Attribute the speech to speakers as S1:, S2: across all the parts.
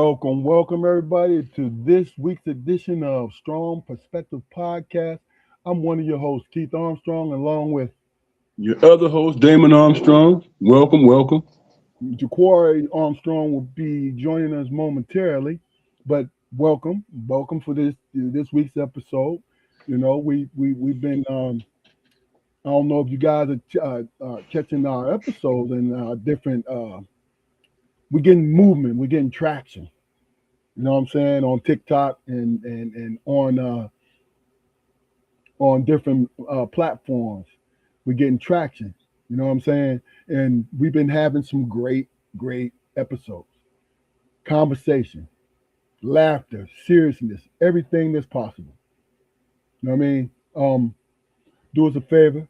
S1: Welcome everybody to this week's edition of Strong Perspective Podcast. I'm one of your hosts, Keith Armstrong, along with
S2: Your other host, Damon Armstrong. Welcome, welcome.
S1: Jaquari Armstrong will be joining us momentarily, but welcome for this week's episode. You know, we've been I don't know if you guys are catching our episodes and different. We're getting movement, we're getting traction. You know what I'm saying, on TikTok and on different platforms. We're getting traction. You know what I'm saying? And we've been having some great episodes. Conversation, laughter, seriousness, everything that's possible. You know what I mean? Do us a favor,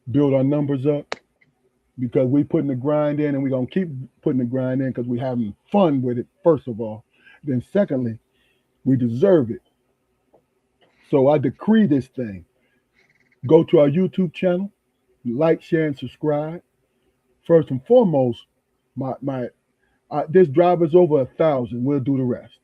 S1: build our numbers up because we putting the grind in and we're gonna keep putting the grind in because we're having fun with it, first of all. Then secondly, we deserve it. So I decree this thing. Go to our YouTube channel, like, share, and subscribe. First and foremost, my this driver's over 1,000. We'll do the rest.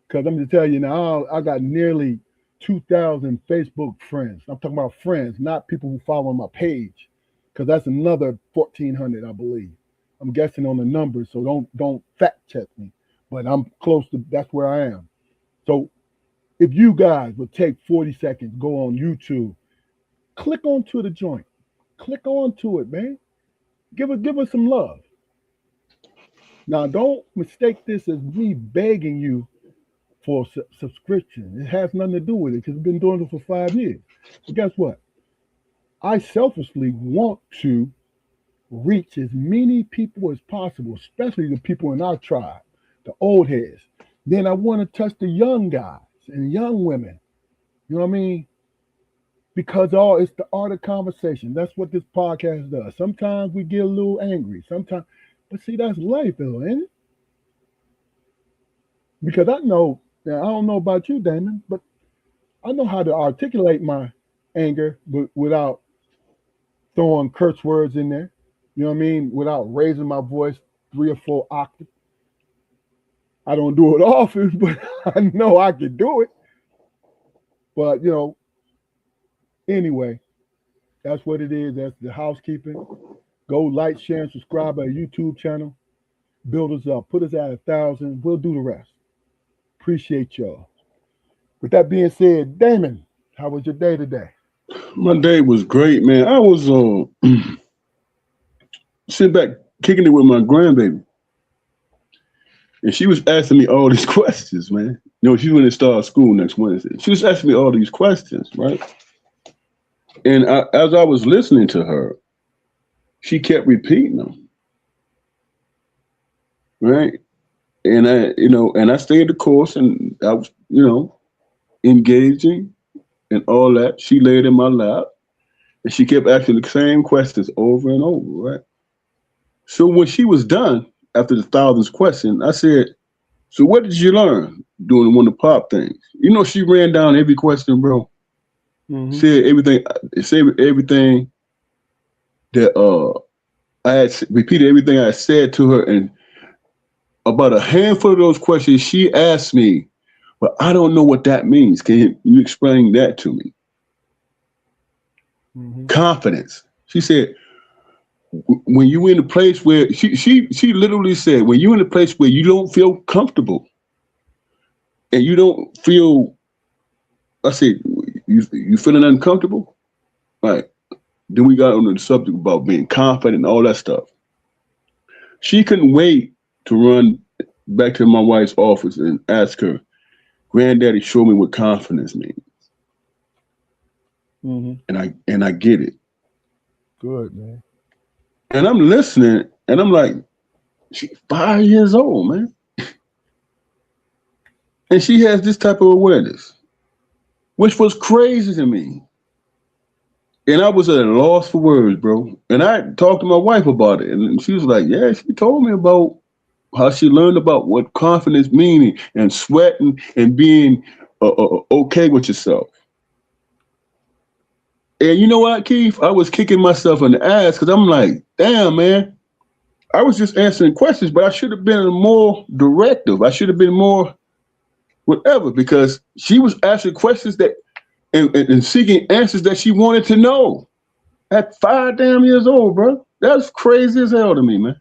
S1: Because I'm going to tell you now, I got nearly 2,000 Facebook friends. I'm talking about friends, not people who follow my page. Because that's another 1,400, I believe. I'm guessing on the numbers, so don't fact check me. But I'm close to that's where I am. So if you guys would take 40 seconds, go on YouTube, click onto the joint, click onto it, man. Give us some love. Now, don't mistake this as me begging you for a subscription. It has nothing to do with it because I've been doing it for 5 years. But guess what? I selfishly want to reach as many people as possible, especially the people in our tribe, the old heads. Then I want to touch the young guys and young women. You know what I mean? Because it's the art of conversation. That's what this podcast does. Sometimes we get a little angry. Sometimes, but see, that's life, though, ain't it? Because I know, now I don't know about you, Damon, but I know how to articulate my anger without throwing curse words in there. You know what I mean? Without raising my voice 3 or 4 octaves. I don't do it often, but I know I can do it. But anyway, that's what it is. That's the housekeeping. Go like, share, and subscribe our YouTube channel. Build us up. Put us at 1,000. We'll do the rest. Appreciate y'all. With that being said, Damon, how was your day today?
S2: My day was great, man. I was sitting back kicking it with my grandbaby. And she was asking me all these questions, man. She's going to start school next Wednesday. She was asking me all these questions, right? And as I was listening to her, she kept repeating them, right? And I stayed the course, and I was, engaging and all that. She laid in my lap, and she kept asking the same questions over and over, right? So when she was done, after the 1,000th question, I said, "So what did you learn doing one of the pop things?" She ran down every question, bro.
S1: Mm-hmm.
S2: Said everything that I had repeated everything I said to her, and about a handful of those questions she asked me, but I don't know what that means. Can you explain that to me?
S1: Mm-hmm.
S2: Confidence. She said, when you in a place where she literally said, when you in a place where you don't feel comfortable and you don't feel, I said, you feeling uncomfortable? Right. Then we got on the subject about being confident and all that stuff. She couldn't wait to run back to my wife's office and ask her, "Granddaddy, show me what confidence means."
S1: Mm-hmm.
S2: And I get it.
S1: Good, man.
S2: And I'm listening, and I'm like, she's 5 years old, man. And she has this type of awareness, which was crazy to me. And I was at a loss for words, bro. And I talked to my wife about it, and she was like, "Yeah, she told me about how she learned about what confidence meaning and sweating and being okay with yourself." And you know what, Keith? I was kicking myself in the ass because I'm like, damn, man. I was just answering questions, but I should have been more directive. I should have been more whatever, because she was asking questions that and seeking answers that she wanted to know at 5 damn years old, bro. That's crazy as hell to me, man.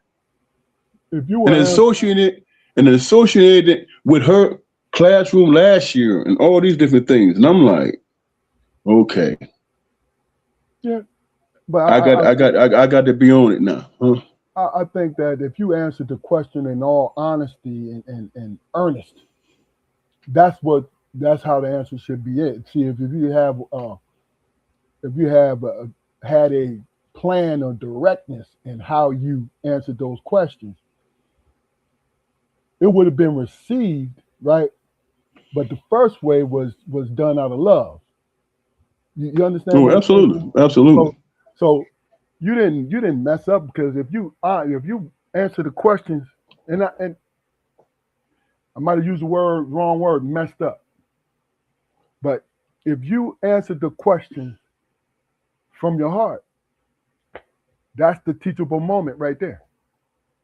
S1: If you
S2: And
S1: were asked,
S2: associated it with her classroom last year and all these different things. And I'm like, okay,
S1: yeah, but
S2: I got to be on it now. Huh?
S1: I think that if you answered the question in all honesty and earnest, that's how the answer should be. It. See, if you have had a plan or directness in how you answered those questions, it would have been received right. But the first way was done out of love. You understand
S2: Oh,
S1: what I'm
S2: absolutely,
S1: saying?
S2: absolutely.
S1: So you didn't mess up, because if you answer the questions, and I might have used the wrong word, messed up. But if you answered the questions from your heart, that's the teachable moment right there.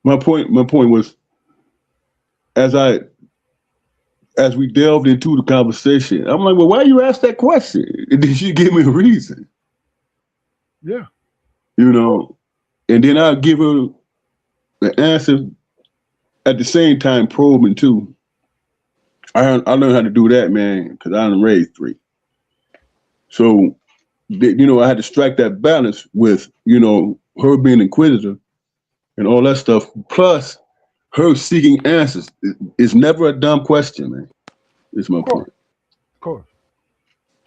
S2: My point was, as we delved into the conversation, I'm like, well, why you ask that question? And then she gave me a reason,
S1: Yeah.
S2: you know, and then I'll give her the answer at the same time, probing too. I learned how to do that, man, because I done raised 3. So, I had to strike that balance with, her being inquisitive and all that stuff, plus her seeking answers. It's never a dumb question, man. It's my
S1: Of course.
S2: point.
S1: Of course.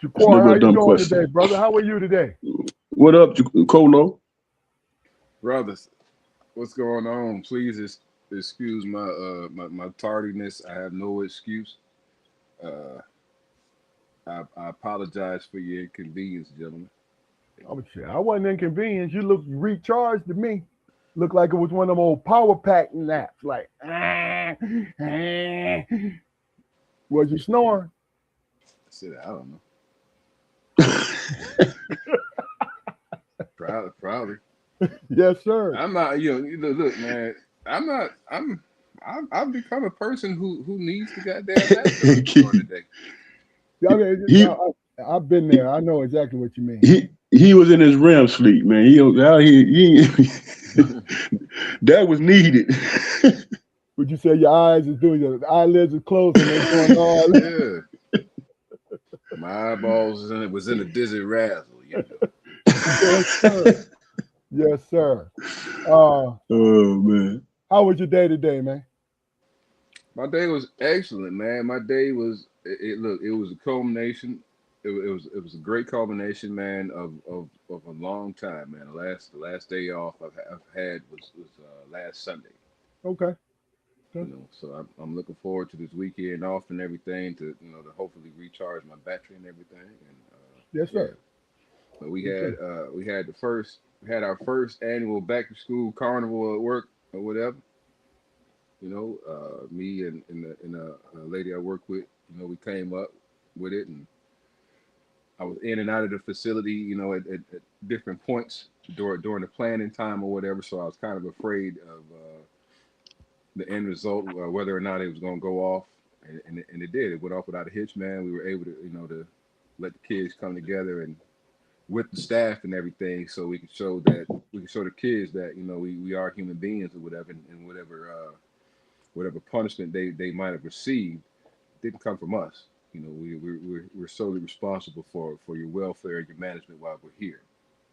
S2: It's
S1: Jaquar,
S2: never
S1: how
S2: a
S1: you
S2: dumb
S1: doing today,
S2: question.
S1: brother? How are you today?
S2: What up, Colo?
S3: Brothers, what's going on? Please excuse my tardiness. I have no excuse. Uh, I apologize for your inconvenience, gentlemen.
S1: Oh shit, I wasn't inconvenienced. You look recharged to me. Looked like it was one of them old power pack naps. Like, was you snoring?
S3: I said I don't know. Probably.
S1: Yes, sir.
S3: I'm not. Look, man. I'm not. I've become a person who needs the goddamn nap during the day.
S1: I mean,
S2: he
S1: I've been there. I know exactly what you mean.
S2: he was in his REM sleep, man. That was needed.
S1: Would you say your eyes is doing your eyelids are closed and they're doing all that?
S3: Yeah. My eyeballs was in a dizzy razzle.
S1: Yes, sir. Yes, sir. Uh,
S2: Oh man.
S1: how was your day today, man?
S3: My day was excellent, man. My day was look. It was a culmination. It was a great culmination, man, of a long time, man. The last day off I've had was last Sunday.
S1: Okay. Okay.
S3: So I'm looking forward to this weekend off and everything to hopefully recharge my battery and everything. And
S1: Yes,
S3: yeah,
S1: sir.
S3: but
S1: Yes, sir.
S3: we had our first annual back to school carnival at work or whatever. Me and a lady I work with, we came up with it, and I was in and out of the facility, at different points during the planning time or whatever. So I was kind of afraid of the end result, whether or not it was going to go off, and it did. It went off without a hitch, man. We were able to let the kids come together and with the staff and everything, so we could show the kids that we are human beings or whatever, and whatever punishment they might have received didn't come from us. We're solely responsible for your welfare and your management while we're here.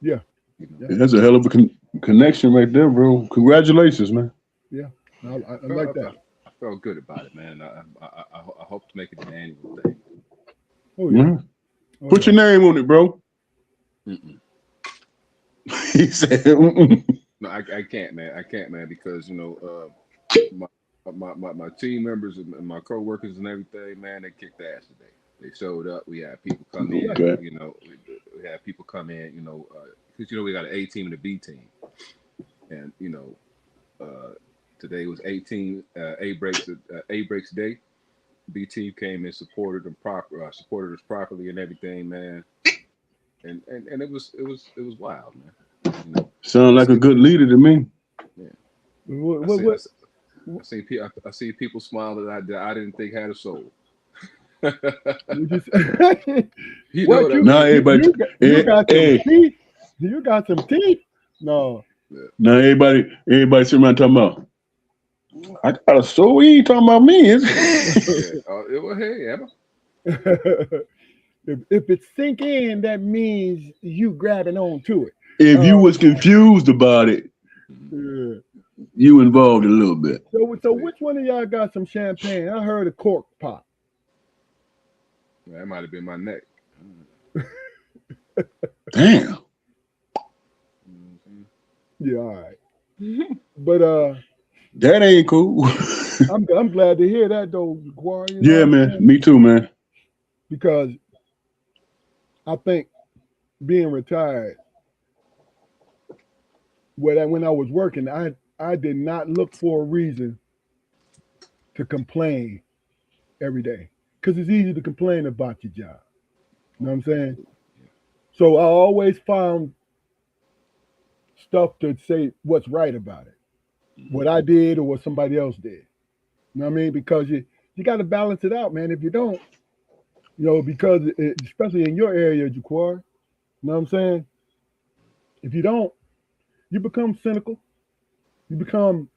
S1: Yeah.
S3: You know,
S1: Yeah.
S2: That's a hell of a connection right there, bro. Congratulations, man.
S1: Yeah. I
S3: I
S1: like
S3: felt,
S1: that.
S3: I felt good about it, man. I hope to make it an annual thing.
S1: Oh yeah.
S2: Yeah.
S1: Oh
S2: Put
S1: yeah.
S2: your name on it, bro.
S3: Mm-mm.
S2: He said, mm-mm.
S3: No, I can't, man. I can't, man, because my my team members and my coworkers and everything, man, they kicked ass today. They showed up. We had people come in.
S2: Okay.
S3: We had people come in. Because we got an A team and a B team, and uh, today was 18 A breaks day. B team came and supported us properly and everything, man. And it was wild, man.
S2: Sound like a
S3: See,
S2: good leader to me.
S3: yeah.
S1: What?
S3: I
S1: What?
S3: see, I
S1: what?
S3: see, I see people smile that I didn't think had a soul.
S1: Would you say?
S3: You know
S1: What
S3: what I
S1: you
S2: Now
S3: mean?
S1: you
S2: everybody,
S1: you got some
S2: hey,
S1: teeth? Do you got some teeth? No.
S3: Yeah.
S2: now everybody sitting around talking about, I got a soul. He ain't talking about me.
S3: Yeah. Well, hey, Emma.
S1: If it sink in, that means you grabbing on to it.
S2: If you
S1: Uh,
S2: was confused about it,
S3: Mhm.
S1: yeah.
S2: you involved a little bit.
S1: So
S3: Yeah.
S1: which one of y'all got some champagne? I heard a cork pop.
S3: That might have been my neck.
S2: Damn.
S3: Mhm.
S1: Yeah, all right.
S3: Mhm.
S1: But
S2: That ain't cool.
S1: I'm glad to hear that though, Guar. You know what
S2: Yeah,
S1: I'm
S2: man.
S1: saying?
S2: Me too, man.
S1: Because I think being retired, when I was working, I did not look for a reason to complain every day because it's easy to complain about your job. You know what I'm saying? So I always found stuff to say what's right about it, what I did or what somebody else did. You know what I mean? Because you got to balance it out, man. If you don't, because especially in your area, Jaquar, you know what I'm saying? If you don't, you become cynical. You become,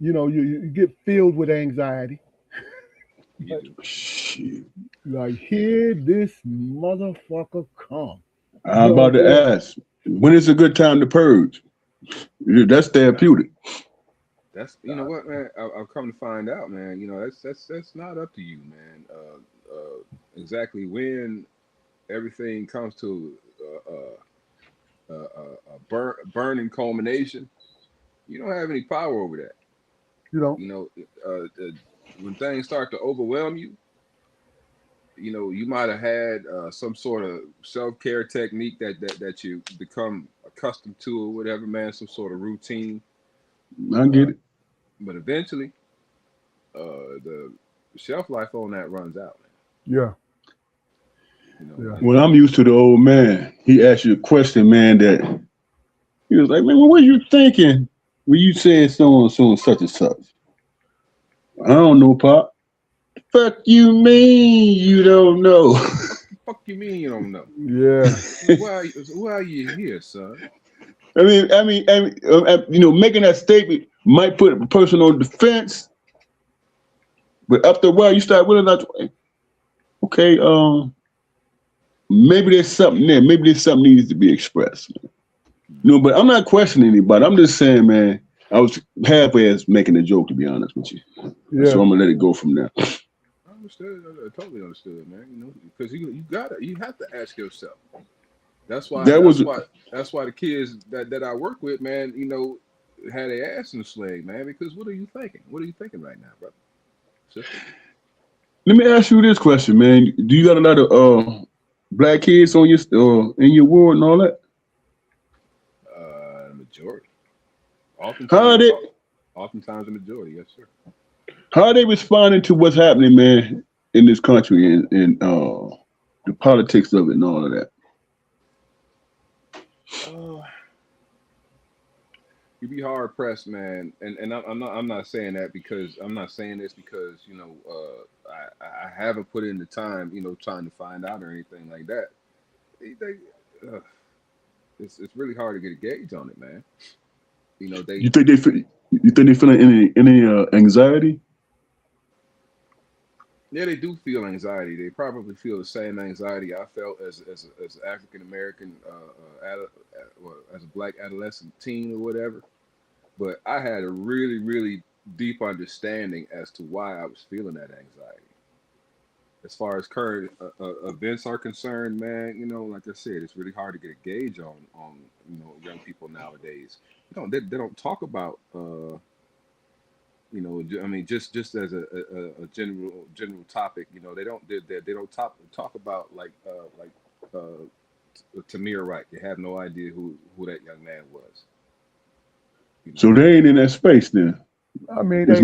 S1: you get filled with anxiety.
S3: You
S1: Like,
S3: do.
S2: Shit.
S1: like, here this motherfucker come. You
S2: I'm
S1: know
S2: about
S1: what I'm
S2: to
S1: saying?
S2: ask, when is a good time to purge? That's therapeutic.
S3: You know what, man. I've come to find out, man. You know that's not up to you, man. Exactly when everything comes to a burning culmination, you don't have any power over that.
S1: You know,
S3: You know, when things start to overwhelm you, you might have had some sort of self care technique that you become accustomed to or whatever, man. Some sort of routine,
S2: I
S3: uh,
S2: get it.
S3: but eventually, the shelf life on that runs out, man.
S1: yeah, yeah.
S3: And
S2: Well, I'm used to the old man. He asked you a question, man, that he was like, man, what were you thinking when you said so and so and such and such? I don't know, Pop. Fuck you mean you don't know?
S3: fuck you mean you don't know?
S1: Yeah.
S3: Why are you here, son?
S2: Making that statement might put a person on defense, but after a while, you start realizing, okay, maybe there's something there. Maybe there's something needs to be expressed. No, but I'm not questioning anybody. I'm just saying, man, I was halfway as making a joke, to be honest with you. So
S1: Yeah.
S2: I'm gonna let it go from there.
S3: I understood. I totally understood, man. Because you have to ask yourself. That's why
S2: That
S3: that's
S2: was
S3: why that's why the kids that I work with, man, had their ass in the sling, man. Because what are you thinking? What are you thinking right now, brother, sister?
S2: Let me ask you this question, man. Do you got a lot of black kids on your in your ward and all that?
S3: Majority.
S2: How are
S3: Oftentimes,
S2: they
S3: oftentimes the majority. Yes, sir.
S2: how are they responding to what's happening, man, in this country and the politics of it and all of that?
S3: Uh, you'd be hard pressed, man. And I'm not saying that because I'm not saying this because I haven't put in the time, trying to find out or anything like that. They, it's really hard to get a gauge on it, man. They
S2: You think they feeling any anxiety?
S3: Yeah, they do feel anxiety. They probably feel the same anxiety I felt as African American, well, as a black adolescent teen or whatever. But I had a really, really deep understanding as to why I was feeling that anxiety. As far as current events are concerned, man, like I said, it's really hard to get a gauge on young people nowadays. They don't talk about I mean, just as a general topic, they don't talk about like Tamir Wright. They have no idea who that young man was. You know,
S2: So they ain't in that space then.
S1: I mean,
S2: It's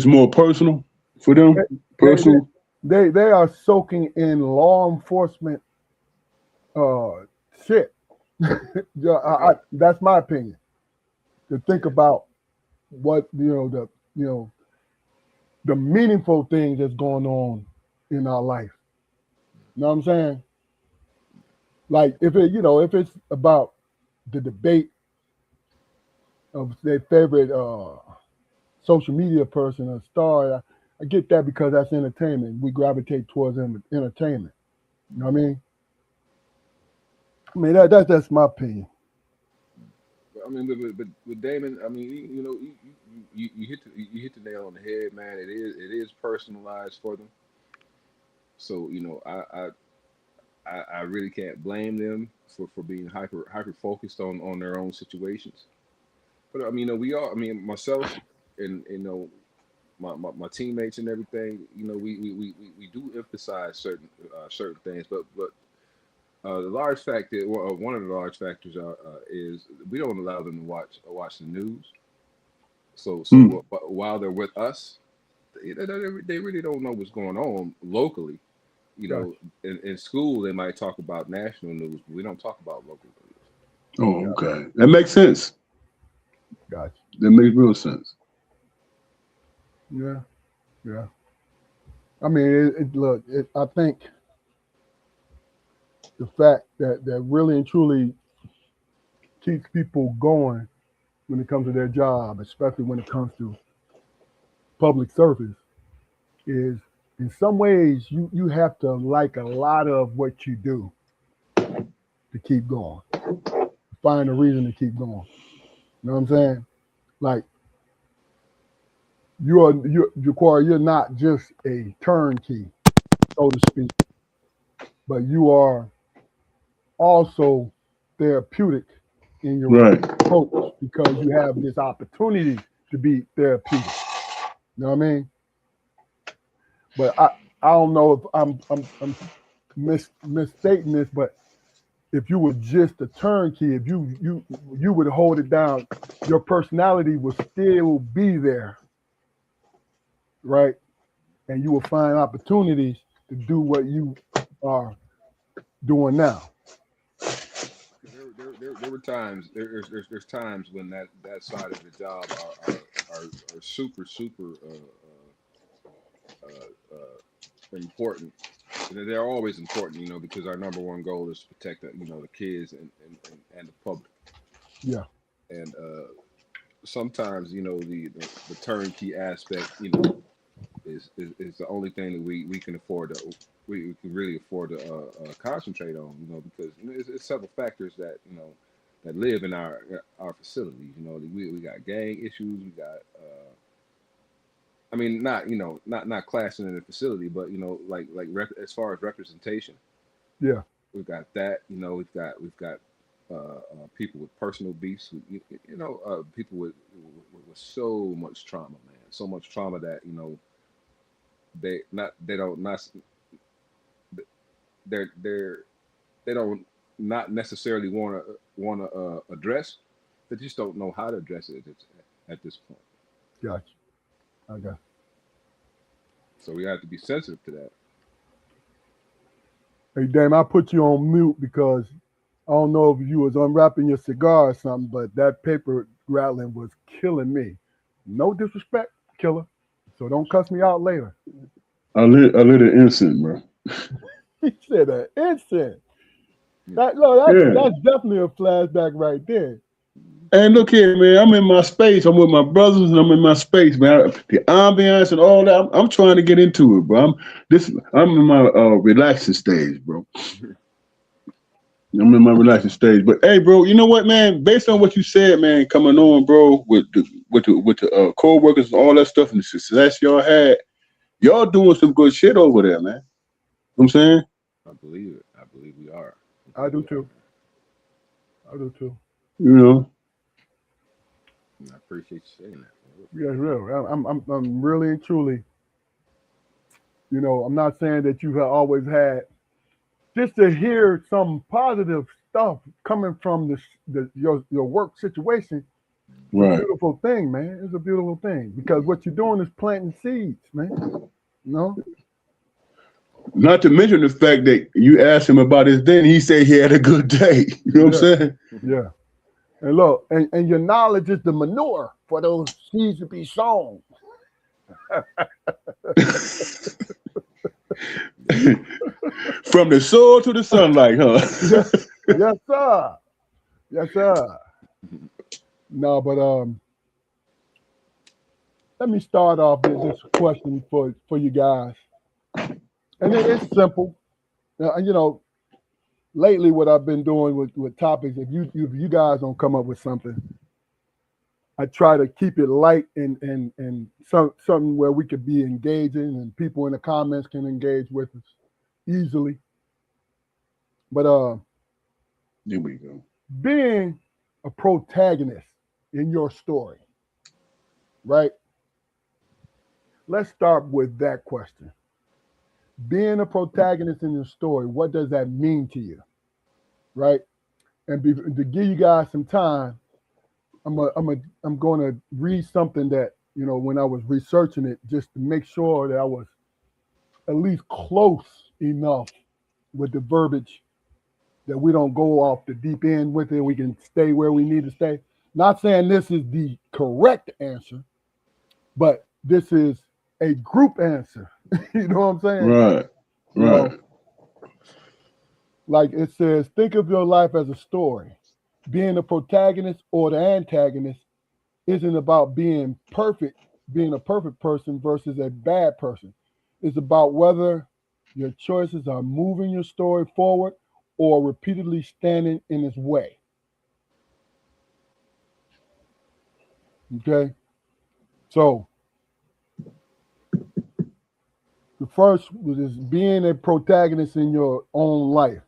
S2: more personal for
S1: they
S2: them.
S1: they they
S2: Personal.
S1: they are soaking in law enforcement uh shit. Yeah,
S3: right.
S1: that's my opinion. To think about what the meaningful things that's going on in our life. You know what I'm saying? Like if it's about the debate of their favorite social media person or star, I get that because that's entertainment. We gravitate towards entertainment. You know what I mean? I mean that's my opinion.
S3: I mean, but with Damon, I mean, you hit the nail on the head, man. It is personalized for them. So I really can't blame them for being hyper focused on their own situations. But I mean, we all, I mean, myself and my teammates and everything, we do emphasize certain things, but the large factor, well, one of the large factors is we don't allow them to watch the news. So
S2: Mm.
S3: while they're with us, they really don't know what's going on locally.
S1: Gotcha.
S3: In school they might talk about national news, but we don't talk about local news.
S2: Oh, okay. That makes sense.
S1: Gotcha.
S2: That makes real sense.
S1: Yeah. Yeah. I mean, I think the fact that really and truly keeps people going when it comes to their job, especially when it comes to public service, is in some ways you have to like a lot of what you do to keep going. Find a reason to keep going. You know what I'm saying? Like you're not just a turnkey, so to speak, but you are also therapeutic in your
S2: Right.
S1: approach because you have this opportunity to be therapeutic. You know what I mean? But I don't know if I'm misstating this, but if you were just a turnkey, if you would hold it down, your personality would still be there, right? And you will find opportunities to do what you are doing now.
S3: There were times there's times when that side of the job are super important. And they're always important, because our number one goal is to protect the kids and the public.
S1: Yeah.
S3: And sometimes the turnkey aspect is the only thing that we can afford to we can really afford to concentrate on, because it's several factors that that live in our facilities. We got gang issues, we got I mean, not clashing in the facility, but as far as representation,
S1: Yeah.
S3: we've got that. We've got people with personal beefs, people with so much trauma, man, so much trauma that they don't not they're they don't not necessarily want to address. They just don't know how to address it at this point.
S1: Gotcha. Okay.
S3: So we have to be sensitive to that.
S1: Hey, Dame, I put you on mute because I don't know if you was unwrapping your cigar or something, but that paper rattling was killing me. No disrespect, killer. So don't cuss me out later.
S2: I lit an incense, bro.
S1: He said an instant.
S2: Yeah.
S1: That's definitely a flashback right there.
S2: And look here, man. I'm in my space. I'm with my brothers, and I'm in my space, man. The ambiance and all that. I'm trying to get into it, bro. I'm in my relaxing stage, bro. I'm in my relaxing stage. But hey, bro, you know what, man? Based on what you said, man, coming on, bro, with the co-workers and all that stuff and the success y'all doing some good shit over there, man. You know what I'm saying?
S3: I believe it. I believe we are.
S1: I do too. I do too.
S2: You know.
S3: I appreciate you saying that.
S1: Yeah, real. I'm really and truly. I'm not saying that you have always had. Just to hear some positive stuff coming from your work situation, it's
S2: Right.
S1: a beautiful thing, man. It's a beautiful thing because what you're doing is planting seeds, man.
S2: Not to mention the fact that you asked him about his day, and he said he had a good day. You know what I'm saying?
S1: Yeah. And look, and your knowledge is the manure for those seeds to be sown.
S2: From the soil to the sunlight, huh?
S1: Yes, sir. Yes, sir. No, but let me start off with this question for you guys, and it's simple. You know, lately what I've been doing with topics, if you guys don't come up with something, I try to keep it light and something where we could be engaging and people in the comments can engage with us easily. But
S2: There we go.
S1: being a protagonist in your story, right? Let's start with that question. Being a protagonist in your story, what does that mean to you, right? And to give you guys some time, I'm going to read something that, you know, when I was researching it, just to make sure that I was at least close enough with the verbiage that we don't go off the deep end with it. We can stay where we need to stay. Not saying this is the correct answer, but this is a group answer. You know what I'm saying?
S2: Right.
S1: You
S2: Right.
S1: know, like it says, think of your life as a story. Being the protagonist or the antagonist isn't about being perfect, being a perfect person versus a bad person. It's about whether your choices are moving your story forward or repeatedly standing in its way. Okay? So the first is being a protagonist in your own life.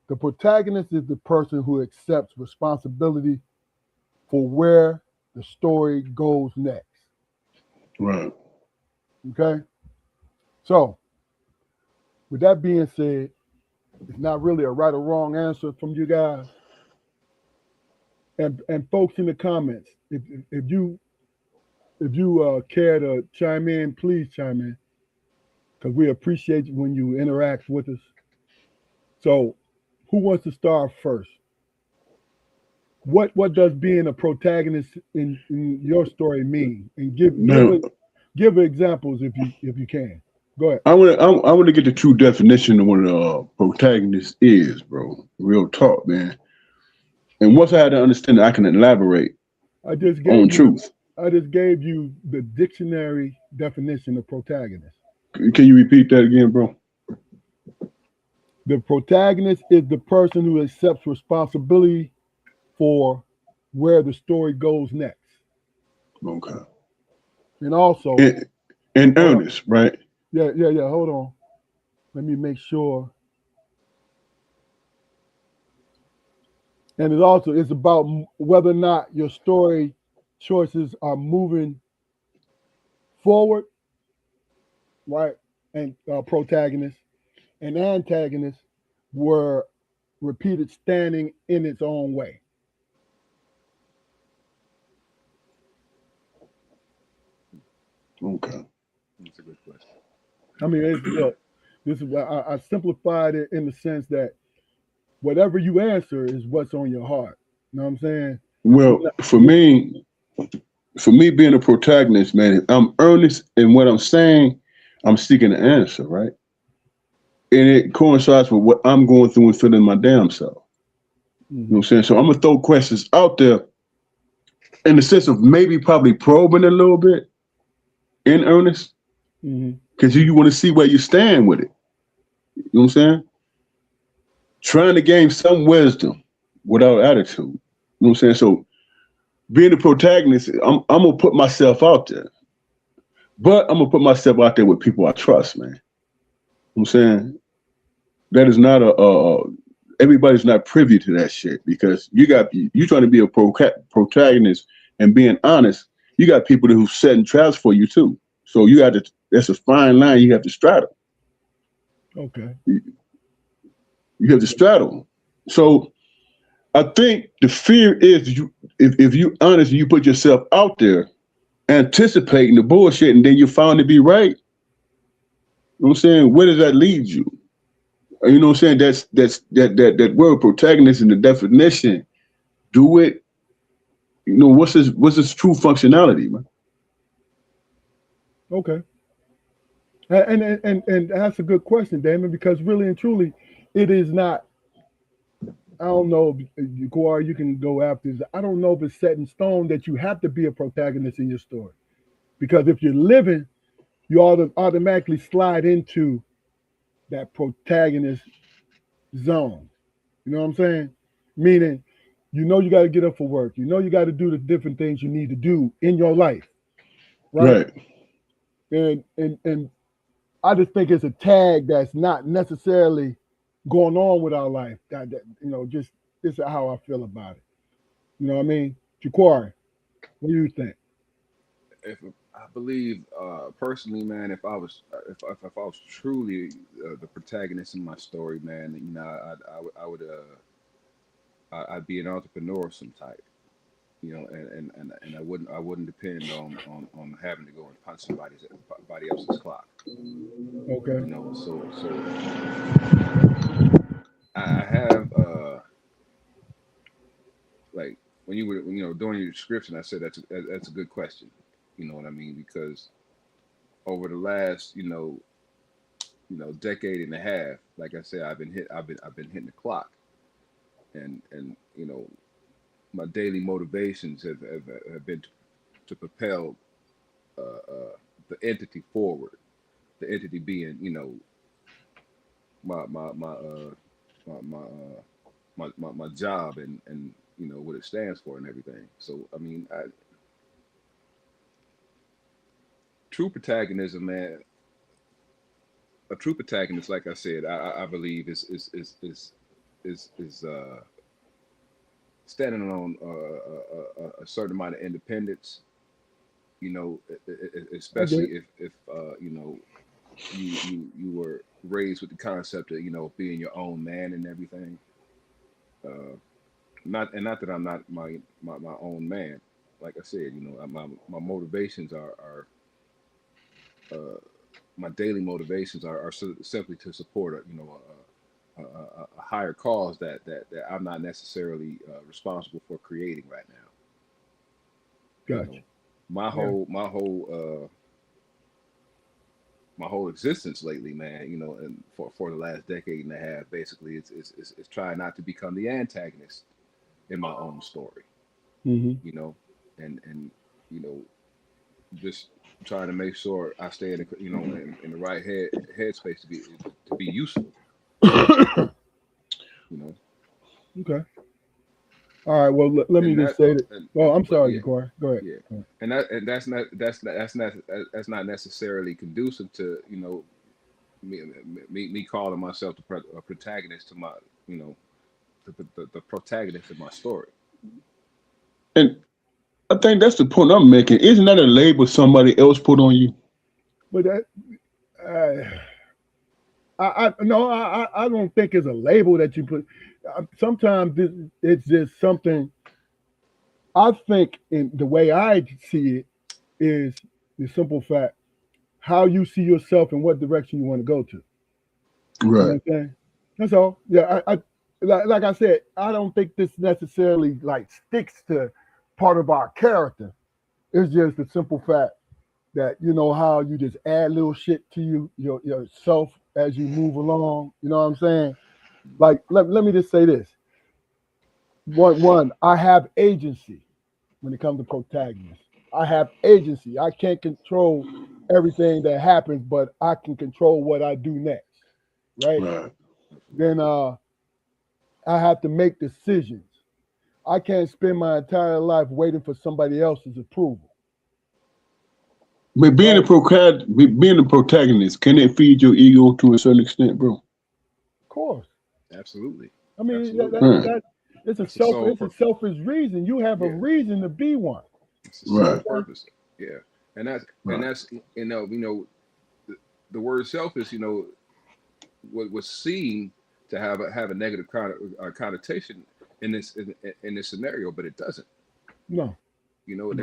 S1: The protagonist is the person who accepts responsibility for where the story goes next.
S2: Right.
S1: Okay? So, with that being said, it's not really a right or wrong answer from you guys. And folks in the comments, if you care to chime in, please chime in, because we appreciate you when you interact with us. So, who wants to start first? What does being a protagonist in your story mean? And give examples if you can. Go ahead.
S2: I want to get the true definition of what a protagonist is, bro. Real talk, man. And once I had to understand it, I can elaborate
S1: I just
S2: on
S1: gave you
S2: truth.
S1: I just gave you the dictionary definition of protagonist.
S2: Can you repeat that again, bro?
S1: The protagonist is the person who accepts responsibility for where the story goes next.
S2: Okay.
S1: And also,
S2: In earnest, right?
S1: yeah. Hold on. Let me make sure. And it's about whether or not your story choices are moving forward, right? And protagonist and antagonist were repeated standing in its own way.
S2: Okay.
S3: That's a good question.
S1: I mean, look, this is I simplified it in the sense that whatever you answer is what's on your heart. You know what I'm saying?
S2: Well, for me being a protagonist, man, I'm earnest in what I'm saying. I'm seeking an answer, right? And it coincides with what I'm going through and feeling my damn self. You know what I'm saying? So I'm gonna throw questions out there in the sense of maybe probably probing a little bit in earnest, because you want to see where you stand with it. You know what I'm saying? Trying to gain some wisdom without attitude. You know what I'm saying? So being a protagonist, I'm gonna put myself out there. But I'm gonna put myself out there with people I trust, man. You know what I'm saying? That is not everybody's not privy to that shit, because you trying to be a protagonist and being honest, you got people who's setting traps for you too. So you got to, that's a fine line you have to straddle.
S1: Okay.
S2: You have to straddle. So I think the fear is if you honest and you put yourself out there anticipating the bullshit and then you're found to be right. You know what I'm saying? Where does that lead you? You know what I'm saying? That word protagonist in the definition, do it what's his true functionality, man?
S1: Okay. And that's a good question, Damon, because really and truly, it is not. I don't know, Guar, you can go after this. I don't know if it's set in stone that you have to be a protagonist in your story. Because if you're living, you automatically slide into that protagonist zone. You know what I'm saying? Meaning, you got to get up for work. You got to do the different things you need to do in your life, right?
S2: Right.
S1: And I just think it's a tag that's not necessarily going on with our life. Just this is how I feel about it. You know what I mean? Jaquari, what do you think?
S3: If I believe personally, man, if I was truly the protagonist in my story, man, I'd be an entrepreneur of some type, and I wouldn't depend on having to go and punch somebody else's clock,
S1: Okay.
S3: So I have like when you were doing your description, I said that's a good question. You know what I mean? Because over the last decade and a half, like I said, I've been hitting the clock, and my daily motivations have been to propel the entity forward. The entity being my my my uh my job and what it stands for and everything. So I mean, true protagonism, man. A true protagonist, like I said, I believe is standing on a certain amount of independence.
S1: I get
S3: Especially
S1: it.
S3: if you were raised with the concept of being your own man and everything. Uh, not that I'm not my own man. Like I said, my motivations are uh, my daily motivations are simply to support a higher cause that I'm not necessarily responsible for creating right now. You
S1: Gotcha.
S3: know, my
S1: Yeah.
S3: whole existence lately, man. And for the last decade and a half, basically, it's trying not to become the antagonist in my own story.
S1: Hmm.
S3: You know, and you know just trying to make sure I stay in the right headspace to be useful. You know,
S1: Okay. All right. Well, let me
S3: and
S1: just
S3: that
S1: say that. Oh, I'm
S3: but
S1: sorry,
S3: yeah,
S1: Jaquari. Go ahead.
S3: yeah,
S1: Go ahead.
S3: and that's not necessarily conducive to me calling myself a protagonist to my you know the protagonist of my story.
S2: And I think that's the point I'm making. Isn't that a label somebody else put on you?
S1: But that, uh, I no, I don't think it's a label that you put. Sometimes it's just something. I think in the way I see it is the simple fact how you see yourself and what direction you want to go to. You know
S2: Right.
S1: what I'm saying? That's all. Yeah, like I said, I don't think this necessarily like sticks to part of our character. It's just the simple fact that you know how you just add little shit to yourself as you move along. You know what I'm saying? Like let me just say this. One, I have agency when it comes to protagonists. I have agency. I can't control everything that happens, but I can control what I do next. Right?
S2: Right.
S3: Absolutely.
S1: Then I have to make decisions. I can't spend my entire life waiting for somebody else's approval.
S2: But
S1: Right? Of
S2: being a protagonist, can it feed your ego to a certain extent, bro?
S1: course.
S3: Absolutely.
S1: I mean
S3: Absolutely.
S2: Right.
S3: That's the sole
S1: it's a
S3: purpose.
S1: selfish reason. You have a
S3: Yeah,
S1: reason to be one.
S3: it's the sole
S2: Right.
S1: Okay.
S3: purpose. Yeah, and that's and
S2: Right.
S3: that's the, the word selfish. Was seen to have a negative connotation in this scenario, but it doesn't.
S1: No, no.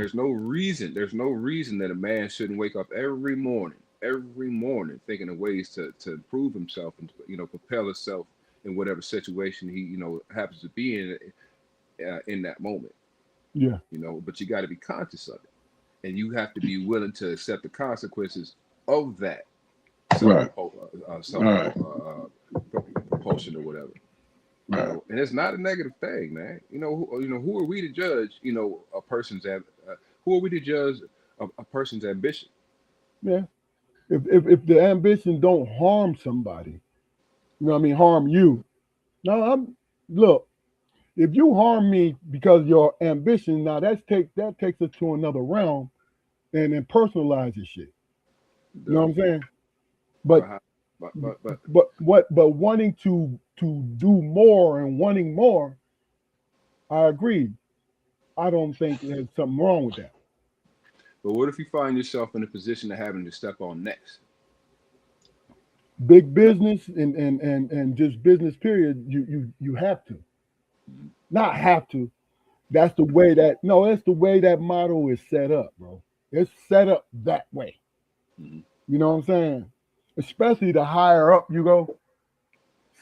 S3: There's no reason that a man shouldn't wake up every morning thinking of ways to improve himself and propel himself in whatever situation he happens to be in that moment.
S1: Yeah.
S3: you know, but you got to be conscious of it, and you have to be willing to accept the consequences of that
S2: Right.
S3: self
S2: Right.
S3: propulsion or whatever. You
S2: Right.
S3: know, and it's not a negative thing, man. Who are we to judge? A person's who are we to judge a person's ambition?
S1: Yeah. If the ambition don't harm somebody, you know what I mean, harm you. No, look, if you harm me because of your ambition, now that takes us to another realm and then personalizes shit. You know what I'm saying?
S3: But
S1: But
S3: how, but
S1: but wanting to do more and wanting more, I agree. I don't think there's something wrong with that.
S3: what if you find yourself in a position of having to step on next?
S1: Big business and just business period, you have to.
S3: Mhm.
S1: Not have to. That's the way that no, that's the way that model is set up, bro. It's set up that way.
S3: Mhm.
S1: You know what I'm saying? Especially the higher up you go,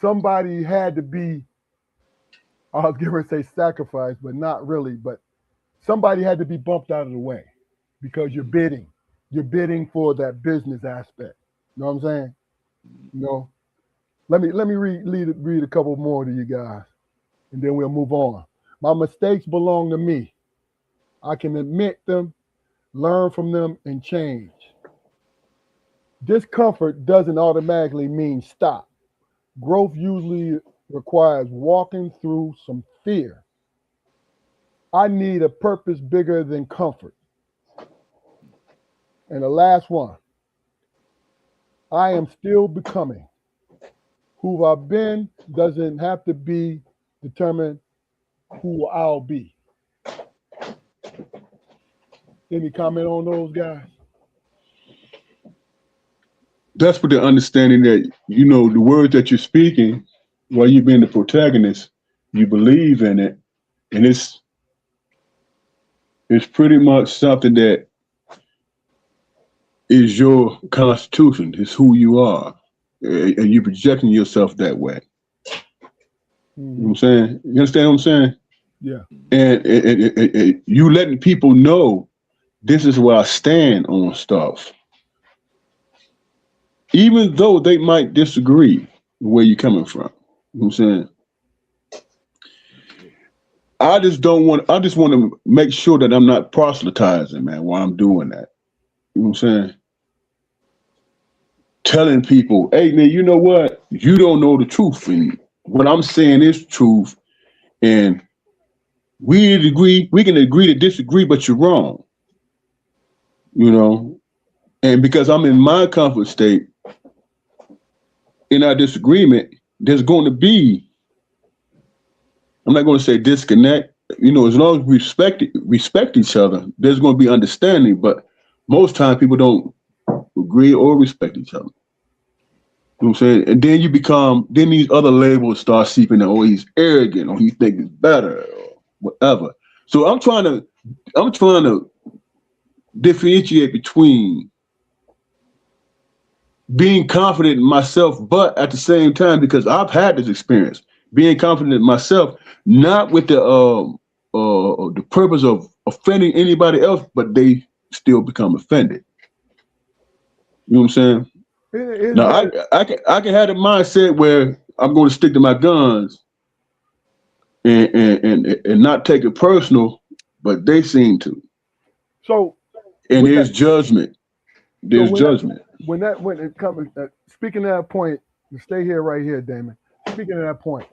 S1: somebody had to be, I was going to say sacrificed, but not really, but somebody had to be bumped out of the way because you're
S3: Mhm.
S1: bidding. You're bidding for that business aspect. You know what I'm saying?
S3: Mhm.
S1: You know, let me read a couple more to you guys, and then we'll move on. My mistakes belong to me. I can admit them, learn from them, and change. Discomfort doesn't automatically mean stop. Growth usually requires walking through some fear. I need a purpose bigger than comfort. And the last one, I am still becoming. Who I've been doesn't have to be determined who I'll be. Any comment on those guys?
S2: That's what the understanding that the words that you're speaking while you're being the protagonist, you believe in it, and it's pretty much something that is your constitution. It's who you are, and you're projecting yourself that way. You know what
S1: Hmm.
S2: I'm saying? You understand what I'm saying?
S1: Yeah.
S2: And you letting people know this is where I stand on stuff, even though they might disagree where you're coming from. You know what I'm saying? I just want to make sure that I'm not proselytizing, man, while I'm doing that. You know what I'm saying? Telling people, hey, man, you know what? You don't know the truth. And what I'm saying is truth. And we can agree to disagree, but you're wrong. You know? And because I'm in my comfort state, in our disagreement, there's going to be, I'm not going to say disconnect. As long as we respect each other, there's going to be understanding. But most times people don't agree or respect each other. You know what I'm saying? And then these other labels start seeping in. Oh, he's arrogant, or he thinks it's better, or whatever. So I'm trying to differentiate between being confident in myself, but at the same time, because I've had this experience, being confident in myself, not with the purpose of offending anybody else, but they still become offended. You know what I'm saying?
S1: Is
S2: Now
S1: that
S2: I can have the mindset where I'm going to stick to my guns and not take it personal, but they seem to.
S1: so?
S2: And
S1: With that,
S2: there's judgment.
S1: so
S2: There's judgment.
S1: when it comes, speaking of that point, you stay here right here, Damon. Speaking of that point,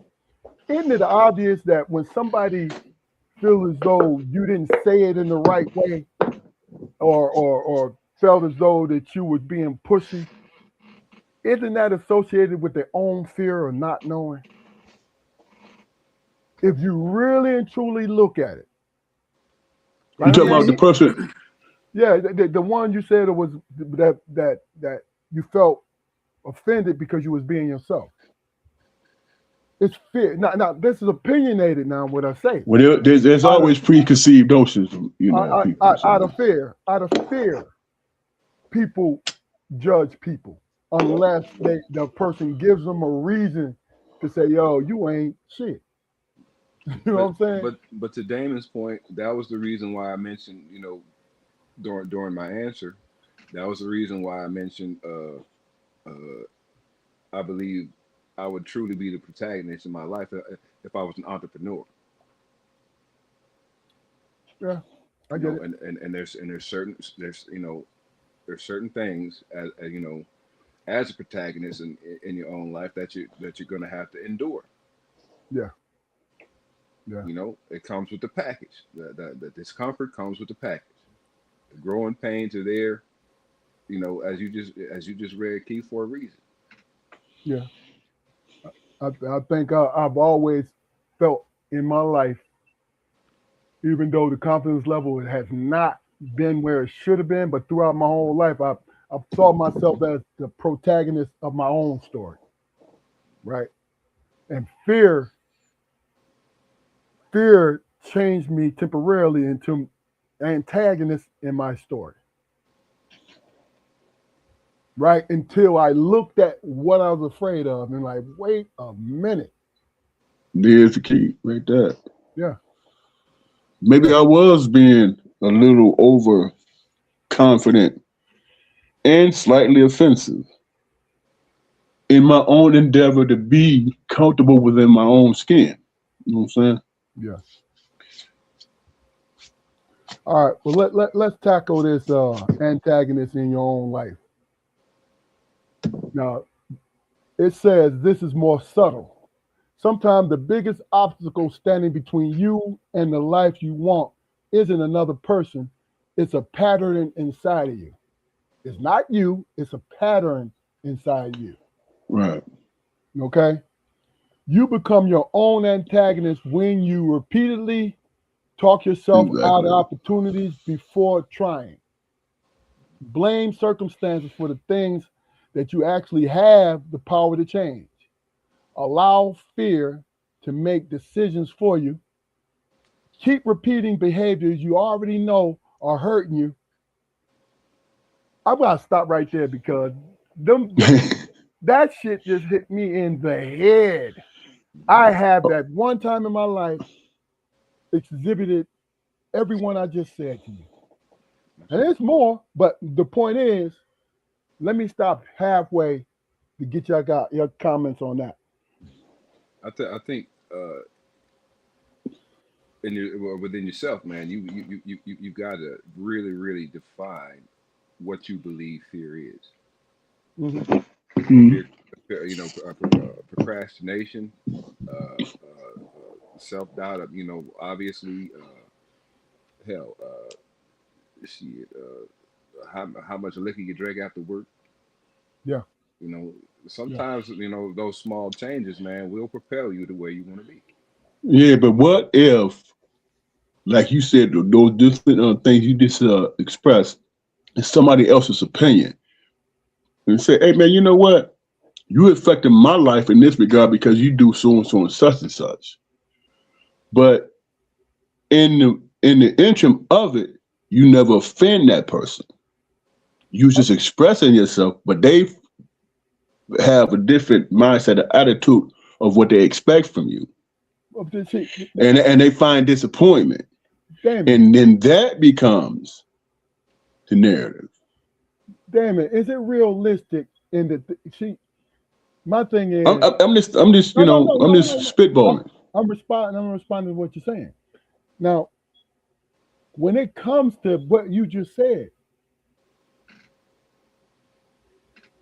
S1: isn't it obvious that when somebody feels as though you didn't say it in the right way, or felt as though that you was being pushy, isn't that associated with their own fear of not knowing? If you really and truly look at it,
S2: You
S1: like I
S2: talking
S1: said,
S2: about the person?
S1: yeah, the one you said it was that you felt offended because you was being yourself. It's fear. Now this is opinionated. Now, what I say,
S2: Well, there's
S1: out of
S2: always preconceived notions, people.
S1: out
S2: So
S1: of fear, people judge people unless the person gives them a reason to say, "Yo, you ain't shit." You know what I'm saying?
S3: But to Damon's point, that was the reason why I mentioned, during my answer, that was the reason why I mentioned, uh, I believe I would truly be the protagonist in my life if I was an entrepreneur.
S1: Yeah, I
S3: You
S1: get
S3: know,
S1: it.
S3: and there's certain things as as a protagonist in your own life that you're gonna have to endure.
S1: Yeah, yeah,
S3: It comes with the package. The discomfort comes with the package. The growing pains are there. As you just read, Keith, for a reason.
S1: yeah. I think I've always felt in my life, even though the confidence level has not been where it should have been, but throughout my whole life, I saw myself as the protagonist of my own story, right? And fear changed me temporarily into antagonist in my story, right? Until I looked at what I was afraid of and like, wait a minute.
S2: There's the key right there.
S1: Yeah,
S2: Maybe
S1: yeah,
S2: I was being a little overconfident and slightly offensive in my own endeavor to be comfortable within my own skin. You know what I'm saying?
S1: yeah. All right. Well, let's tackle this antagonist in your own life. Now, it says this is more subtle. Sometimes the biggest obstacle standing between you and the life you want isn't another person, it's a pattern inside of you. It's not you, it's a pattern inside you.
S2: Right.
S1: Okay? You become your own antagonist when you repeatedly talk yourself out of
S2: Exactly.
S1: opportunities before trying. Blame circumstances for the things that you actually have the power to change. Allow fear to make decisions for you. Keep repeating behaviors you already know are hurting you. I'm gonna stop right there because that shit just hit me in the head. I have that one time in my life exhibited everyone I just said to you. And there's more, but the point is, let me stop halfway to get your comments on that.
S3: I think within yourself, man, you got to really really define what you believe fear is.
S1: Hmm.
S2: Mhm.
S3: Procrastination, self doubt. Obviously, hell, shit. How much liquor you drink after work.
S1: Yeah,
S3: You know,
S1: yeah.
S3: sometimes those small changes, man, will propel you to where you want to be.
S2: Yeah, but what if, like you said, those different things you just expressed, is somebody else's opinion, and say, "Hey, man, you know what? You affected my life in this regard because you do so and so and such and such." But in the interim of it, you never offend that person. You just expressing yourself, but they have a different mindset, or attitude of what they expect from you,
S1: See,
S2: and they find disappointment,
S1: damn it,
S2: and then that becomes the narrative.
S1: damn it. Is it realistic in the see? My thing
S2: I'm,
S1: is,
S2: I'm I'm just, I'm just,
S1: no, no, no,
S2: I'm
S1: no,
S2: just
S1: no, no. I'm,
S2: spitballing.
S1: I'm responding. I'm responding to what you're saying. Now, when it comes to what you just said,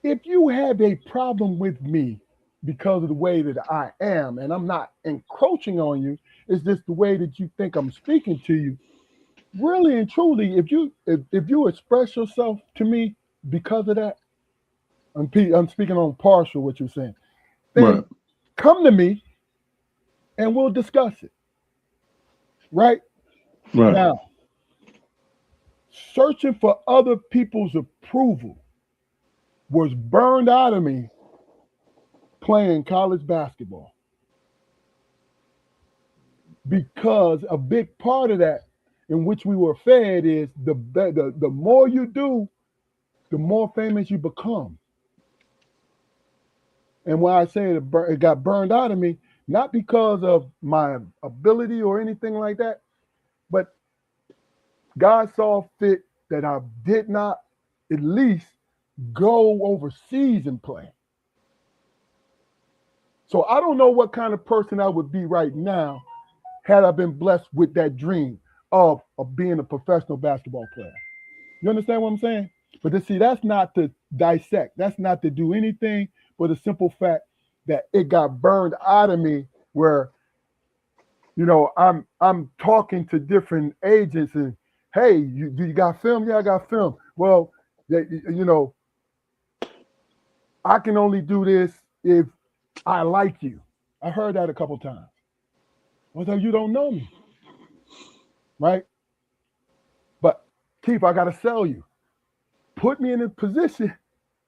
S1: if you have a problem with me because of the way that I am, and I'm not encroaching on you, it's just the way that you think I'm speaking to you. Really and truly, if you express yourself to me because of that, I'm speaking on partial what you're saying.
S2: Right,
S1: Then come to me and we'll discuss it. Right
S2: right.
S1: now, searching for other people's approval was burned out of me playing college basketball because a big part of that in which we were fed is the more you do, the more famous you become. And why I say it got burned out of me not because of my ability or anything like that, but God saw fit that I did not at least go overseas and play. So I don't know what kind of person I would be right now had I been blessed with that dream of being a professional basketball player. You understand what I'm saying? But to see, that's not to dissect. That's not to do anything but the simple fact that it got burned out of me where, I'm talking to different agents and, hey, do you got film? Yeah, I got film. Well, I can only do this if I like you. I heard that a couple times. Well, you don't know me, right? But Keith, I gotta sell you. Put me in a position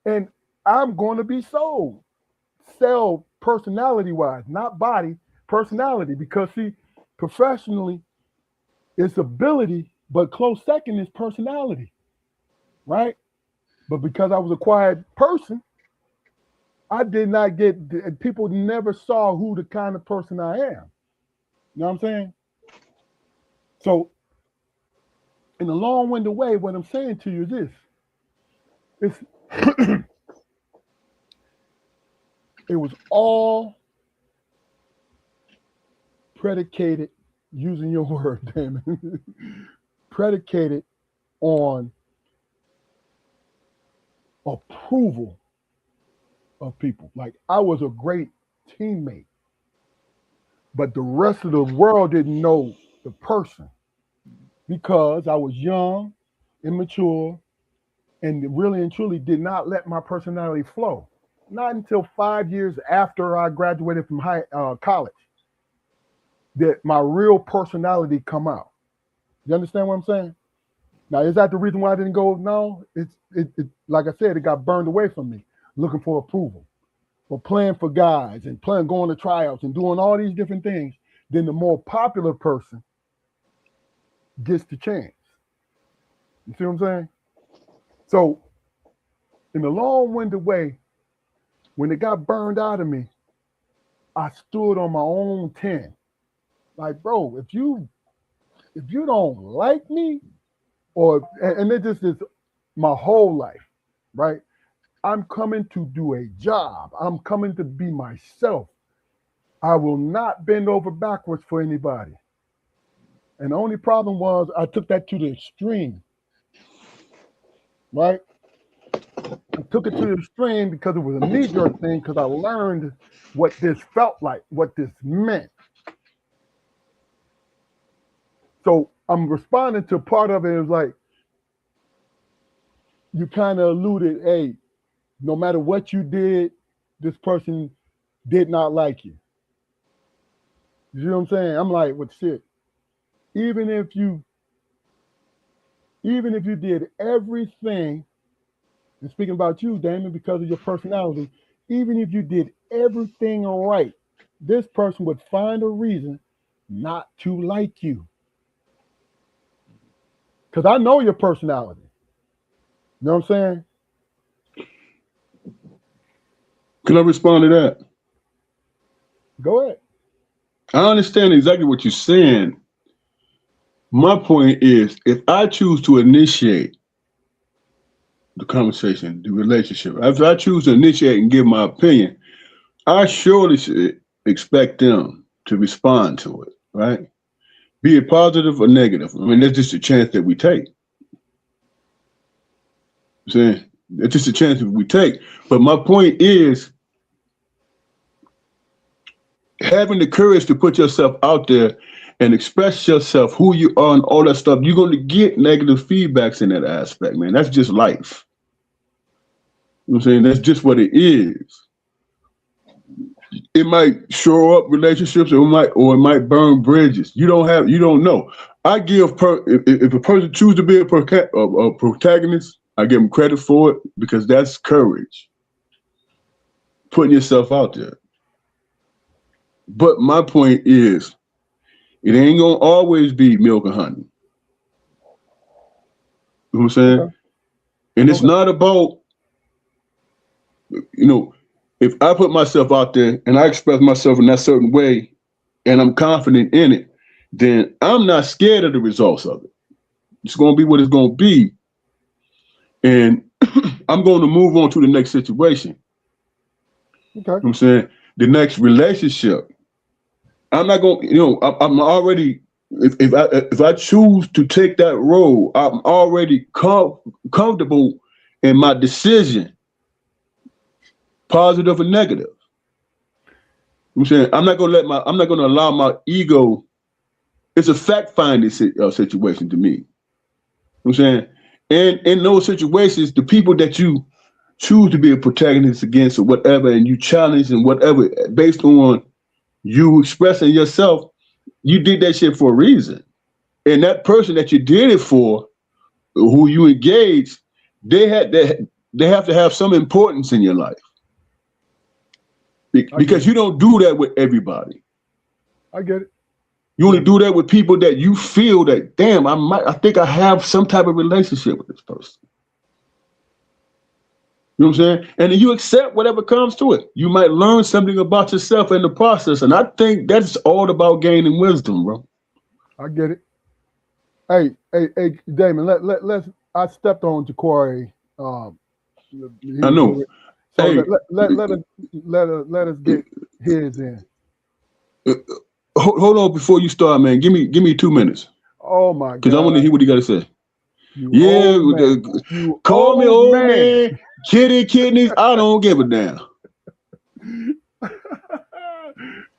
S1: and I'm going to be sold. Sell personality wise, not body, personality. Because see, professionally, it's ability, but close second is personality, right? But because I was a quiet person, I did not get, people never saw who the kind of person I am. You know what I'm saying? So, in a long-winded way, what I'm saying to you is this. It's it was all predicated, using your word, damn it, predicated on approval of people. Like I was a great teammate, but the rest of the world didn't know the person because I was young, immature, and really and truly did not let my personality flow. Not until 5 years after I graduated from college that my real personality come out. You understand what I'm saying? Now, is that the reason why I didn't go? No, it like I said, it got burned away from me, looking for approval, or playing for guys and going to tryouts and doing all these different things. Then the more popular person gets the chance. You see what I'm saying? So, in a long-winded way, when it got burned out of me, I stood on my own 10. Like, bro, if you don't like me, and it just is my whole life, right? I'm coming to do a job. I'm coming to be myself. I will not bend over backwards for anybody. And the only problem was I took that to the extreme, right? I took it to the extreme because it was a knee-jerk thing because I learned what this felt like, what this meant. So I'm responding to part of it. It was like, you kind of alluded, hey, no matter what you did, this person did not like you. You know what I'm saying? I'm like, what shit? Even if you did everything, and speaking about you, Damon, because of your personality, even if you did everything right, this person would find a reason not to like you. Because I know your personality. You know what I'm saying?
S2: Can I respond to that?
S1: Go ahead.
S2: I understand exactly what you're saying. My point is, if I choose to initiate the conversation, the relationship, if I choose to initiate and give my opinion, I surely should expect them to respond to it, right? Be it positive or negative. I mean, that's just a chance that we take. I'm saying it's just a chance that we take. But my point is, having the courage to put yourself out there and express yourself, who you are, and all that stuff, you're going to get negative feedbacks in that aspect, man. That's just life. You know what I'm saying? That's just what it is. It might shore up relationships, or it might burn bridges. You don't know. I give if a person chooses to be a protagonist, I give them credit for it because that's courage. Putting yourself out there. But my point is, it ain't gonna always be milk and honey. You know what I'm saying? Okay. And it's not about, if I put myself out there and I express myself in that certain way and I'm confident in it, then I'm not scared of the results of it. It's going to be what it's going to be. And I'm going to move on to the next situation.
S1: Okay.
S2: You know what I'm saying? The next relationship. I'm not going, I'm already, if I choose to take that road, I'm already comfortable in my decision, positive or negative. You know what I'm saying? I'm not going to allow my ego. It's a fact finding situation to me. You know what I'm saying? And in those situations, the people that you choose to be a protagonist against or whatever, and you challenge and whatever, based on you expressing yourself, you did that shit for a reason. And that person that you did it for, who you engaged, they have to have some importance in your life. Because you don't do that with everybody.
S1: I get it.
S2: You only do that with people that you feel that, damn, I think I have some type of relationship with this person. You know what I'm saying? And then you accept whatever comes to it. You might learn something about yourself in the process. And I think that's all about gaining wisdom, bro.
S1: I get it. Hey, Damon, let's I stepped on Ja'Cory.
S2: I know.
S1: So
S2: hey,
S1: let us get his in.
S2: Hold on before you start, man. Give me 2 minutes.
S1: Oh my God.
S2: Because I want to hear what you got to say. Call me old man. Kitty kidneys. I don't give a damn.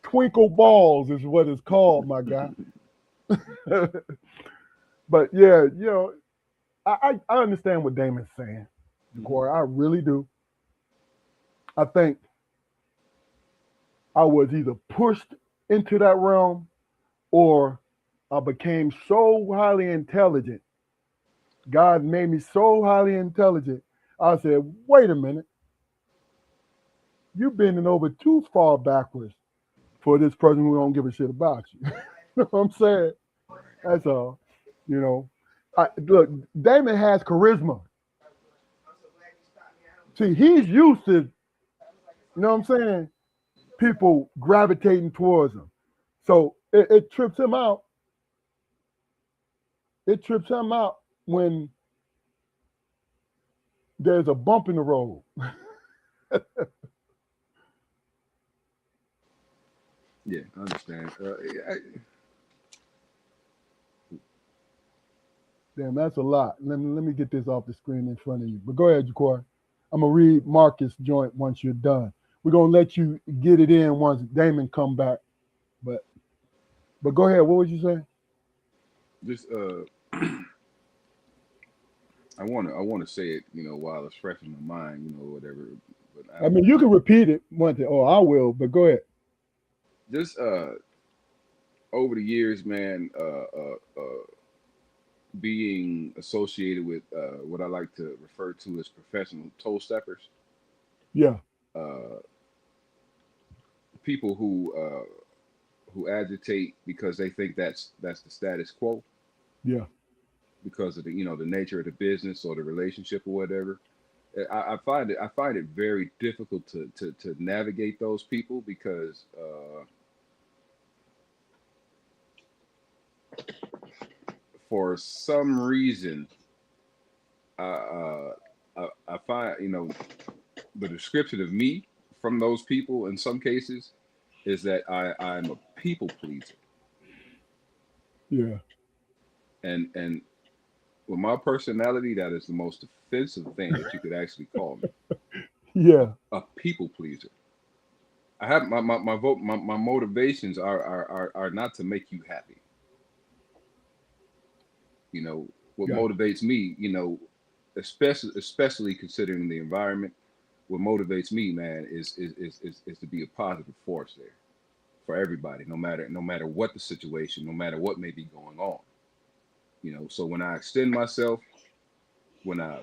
S1: Twinkle balls is what it's called, my guy. But yeah, I understand what Damon's saying, Ja'Cory. I really do. I think I was either pushed into that realm or I became so highly intelligent. God made me so highly intelligent. I said, wait a minute. You're bending over too far backwards for this person who don't give a shit about you. You know what I'm saying? That's all. Look, Damon has charisma. See, he's used to, you know what I'm saying, people gravitating towards him. So it trips him out. It trips him out when there's a bump in the road.
S3: Yeah, I understand.
S1: Damn, that's a lot. Let me get this off the screen in front of you. But go ahead, Ja'Cory. I'm gonna read Marcus' joint once you're done. We're gonna let you get it in once Damon come back. But go ahead. What was you saying?
S3: Just I wanna say it, while it's fresh in my mind, whatever. But
S1: I mean, you can repeat it once. Oh, I will. But go ahead.
S3: Just over the years, man, being associated with what I like to refer to as professional toe steppers.
S1: Yeah.
S3: People who agitate because they think that's the status quo.
S1: Yeah.
S3: Because of the nature of the business or the relationship or whatever. I find it very difficult to navigate those people because for some reason I find the description of me from those people in some cases is that I'm a people pleaser.
S1: Yeah.
S3: And with my personality, that is the most offensive thing that you could actually call me.
S1: Yeah.
S3: A people pleaser. I have my motivations are not to make you happy. What
S1: Yeah.
S3: motivates me, especially considering the environment, what motivates me, man, is to be a positive force there for everybody, no matter what the situation, no matter what may be going on. So when I extend myself, when I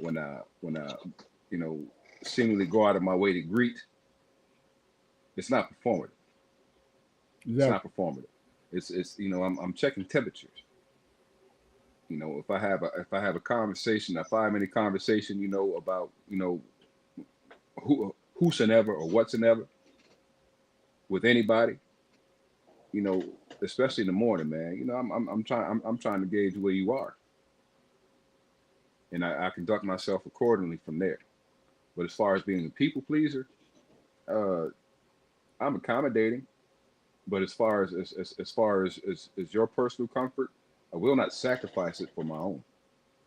S3: seemingly go out of my way to greet, it's not performative. It's not
S1: Exactly.
S3: performative. It's I'm checking temperatures. If I have a conversation, a 5-minute conversation, about who whosoever or whatsoever with anybody, you know, especially in the morning, man. You know, I'm trying to gauge where you are, and I conduct myself accordingly from there. But as far as being a people pleaser, uh, I'm accommodating. But as far as your personal comfort, I will not sacrifice it for my own.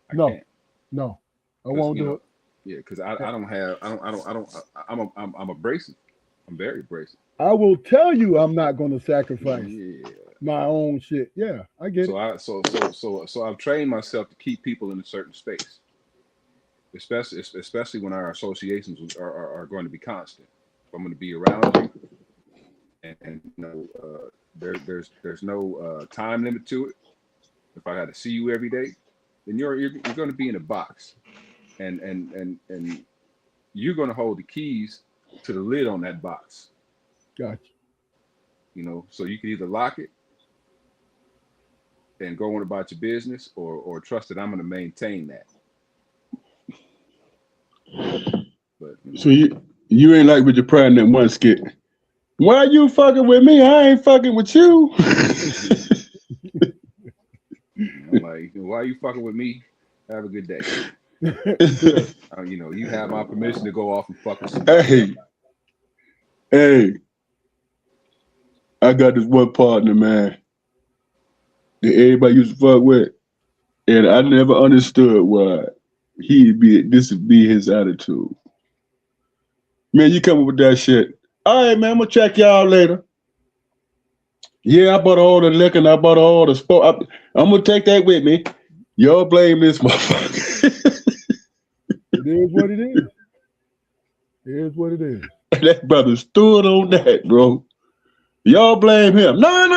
S3: I
S1: No,
S3: can't.
S1: no, I
S3: 'Cause,
S1: won't
S3: you
S1: do
S3: know,
S1: it.
S3: yeah, because I don't have I don't I'm abrasive. I'm very abrasive.
S1: I will tell you I'm not going to sacrifice
S3: Yeah.
S1: my own shit. Yeah, I get
S3: So
S1: it.
S3: I've trained myself to keep people in a certain space, especially when our associations are going to be constant. If I'm going to be around you, and you know, there's no time limit to it. If I got to see you every day, then you're going to be in a box, and you're going to hold the keys to the lid on that box.
S1: Gotcha.
S3: You know, so you can either lock it and go on about your business, or trust that I'm going to maintain that. But you
S2: So
S3: know,
S2: you ain't like with your pride in that one skit. Why you fucking with me? I ain't fucking with you.
S3: I'm like, why are you fucking with me? Have a good day.
S1: Yeah.
S3: You know, you have my permission to go off and fuck with somebody.
S2: Hey, hey, I got this one partner, man, that everybody used to fuck with, and I never understood why this would be his attitude. Man, you come up with that shit. All right, man, I'm gonna check y'all later. Yeah, I bought all the liquor and I bought all the sport. I'm gonna take that with me. Y'all blame this motherfucker.
S1: It is what it is. It is what it is.
S2: That brother stood on that, bro. Y'all blame him. No,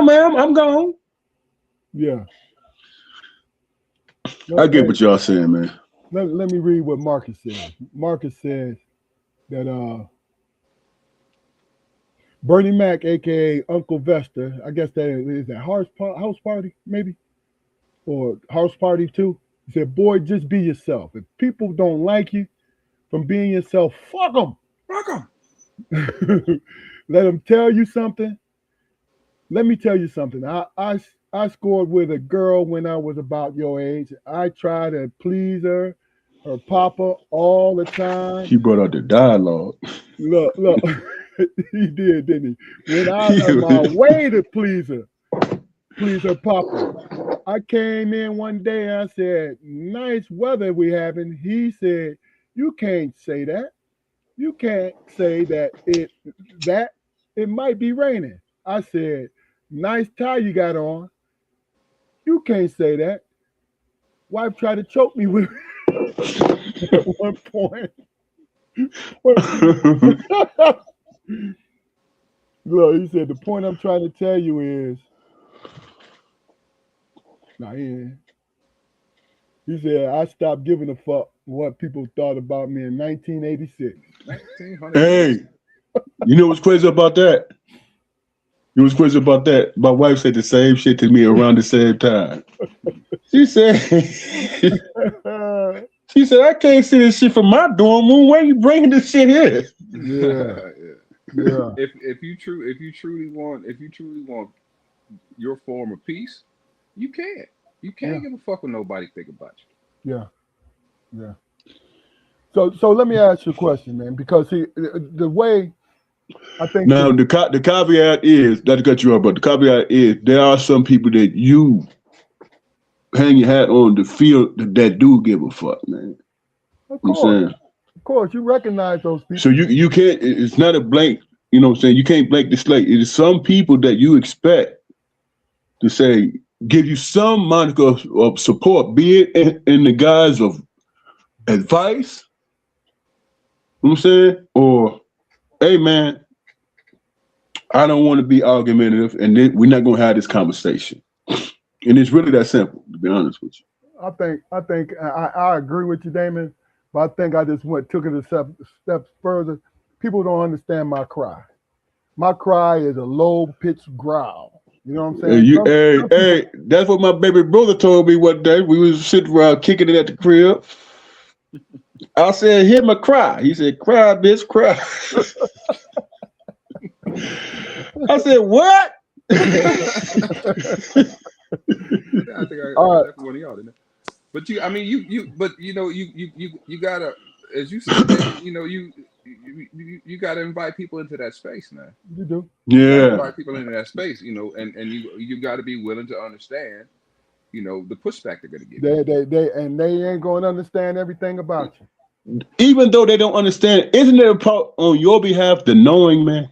S2: man. I'm gone.
S1: Yeah.
S2: I get
S1: Hey,
S2: what y'all saying, man.
S1: let me read what Marcus says. Marcus says that Bernie Mac, aka Uncle Vester, I guess that is that house party, maybe? Or house party too. He said, boy, just be yourself. If people don't like you from being yourself, fuck them.
S3: Fuck 'em.
S1: Let them tell you something. Let me tell you something. I scored with a girl when I was about your age. I tried to please her papa all the time.
S2: He brought out the dialogue.
S1: Look, he did, didn't he? When I on my way to please her papa, I came in one day and I said, nice weather we having. He said, you can't say that. You can't say that it might be raining. I said, nice tie you got on. You can't say that. Wife tried to choke me with at one point. Look, he said, the point I'm trying to tell you is, nah, he said, I stopped giving a fuck what people thought about me in 1986.
S3: 1900.
S2: Hey, you know what's crazy about that? You know what's crazy about that? My wife said the same shit to me around the same time. She said, I can't see this shit from my dorm room. Where you bringing this shit here?
S1: Yeah, yeah,
S3: If you truly want your form of peace, you can't. You can't
S1: yeah,
S3: give a fuck what nobody think about you.
S1: yeah, yeah. So let me ask you a question, man, because the way I think
S2: Now the caveat is not to cut you off, but the caveat is there are some people that you hang your hat on to feel that do give a fuck, man.
S1: of
S2: You know what I'm saying?
S1: course, you recognize those people.
S2: So you can't. It's not a blank. You know what I'm saying? You can't blank the slate. It is some people that you expect to say give you some moniker of support, be it in the guise of advice. You know what I'm saying? Or hey, man, I don't want to be argumentative, and we're not going to have this conversation. And it's really that simple, to be honest with you.
S1: I think I agree with you, Damon, but I think I just took it a step further. People don't understand my cry. My cry is a low pitched growl. You know what I'm saying?
S2: Hey, that's what my baby brother told me one day. We was sitting around kicking it at the crib. I said, "Hit my cry." He said, "Cry, bitch, cry." I said, "What?"
S3: I think I
S1: All
S3: got
S1: right.
S3: that for one of y'all, didn't I? But I mean, but you gotta, as you said, Damon, you gotta invite people into that space, man.
S1: You do.
S3: You gotta
S2: Yeah,
S3: invite people into that space, and you gotta be willing to understand, the pushback they're gonna give you.
S1: They ain't going to understand everything about you.
S2: even though they don't understand, isn't it a part on your behalf the knowing, man?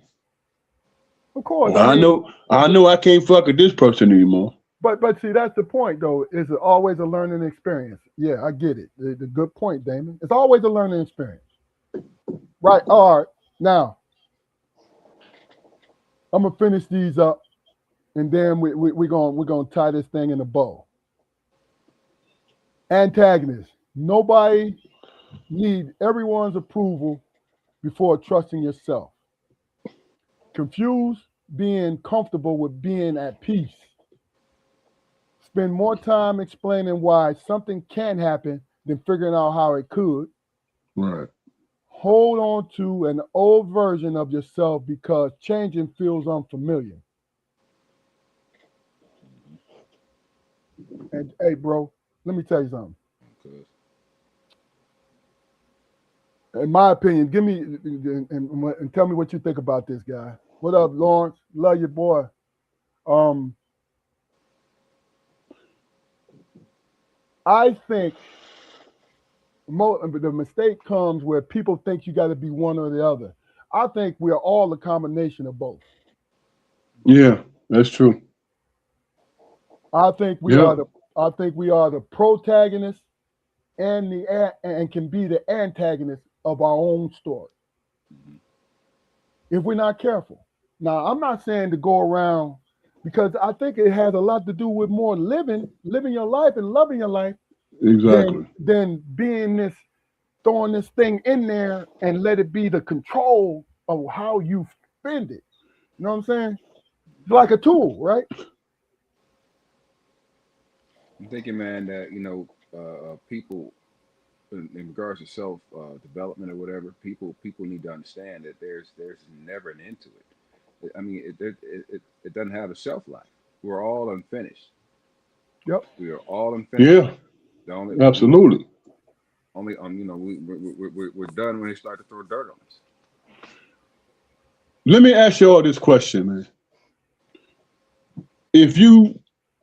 S1: Of course. I
S2: I
S1: mean,
S2: know, I know, I can't fuck with this person anymore.
S1: but see, that's the point, though. It's always a learning experience. Yeah, I get it. The good point, Damon. It's always a learning experience. Right. All right. Now, I'm going to finish these up, and then we're gonna tie this thing in a bow. Antagonist. Nobody need everyone's approval before trusting yourself. Confused being comfortable with being at peace. Spend more time explaining why something can happen than figuring out how it could.
S2: Right.
S1: Hold on to an old version of yourself because changing feels unfamiliar. And hey, bro, let me tell you something.
S3: Because
S1: In my opinion, give me and tell me what you think about this guy. What up, Lawrence? Love your boy. Um, I think the mistake comes where people think you got to be one or the other. I think we are all a combination of both.
S2: Yeah, that's true.
S1: I think we are
S2: Yep.
S1: the I think we are the protagonist and and can be the antagonist of our own story
S3: mhm.
S1: if we're not careful. Now, I'm not saying to go around because I think it has a lot to do with more living your life and loving your life
S2: Exactly.
S1: than being this throwing this thing in there and let it be the control of how you spend it. You know what I'm saying? It's like a tool, right?
S3: I'm thinking, man, that people in regards to self development or whatever, people need to understand that there's never an end to it. I mean, it doesn't have a shelf life. We're all unfinished.
S1: Yep.
S3: We are all unfinished.
S2: Yeah,
S3: The only
S2: absolutely.
S3: only we're done when they start to throw dirt on us.
S2: Let me ask you all this question, man. If you,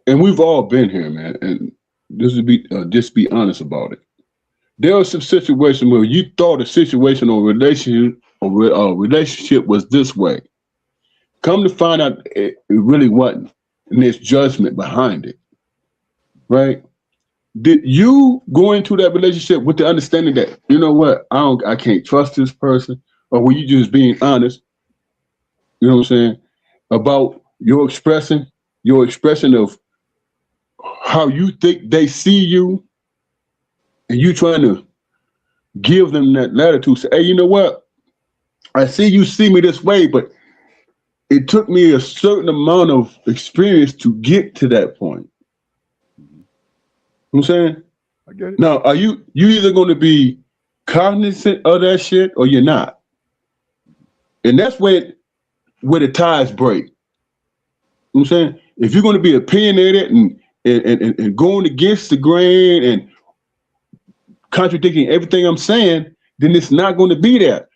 S2: and we've all been here, man, and this would be just be honest about it. There was some situation where you thought a situation or relationship was this way. Come to find out, it really wasn't, and there's judgment behind it, right? Did you go into that relationship with the understanding that you know what, I can't trust this person, or were you just being honest? You know what I'm saying about your expression of how you think they see you, and you trying to give them that latitude. Say, hey, you know what? I see me this way, but it took me a certain amount of experience to get to that point.
S3: Mhm.
S2: You know what I'm saying?
S1: I get it.
S2: Now, are you either going to be cognizant of that shit or you're not? And that's where the ties break. You know what I'm saying? If you're going to be opinionated and going against the grain and contradicting everything I'm saying, then it's not going to be that.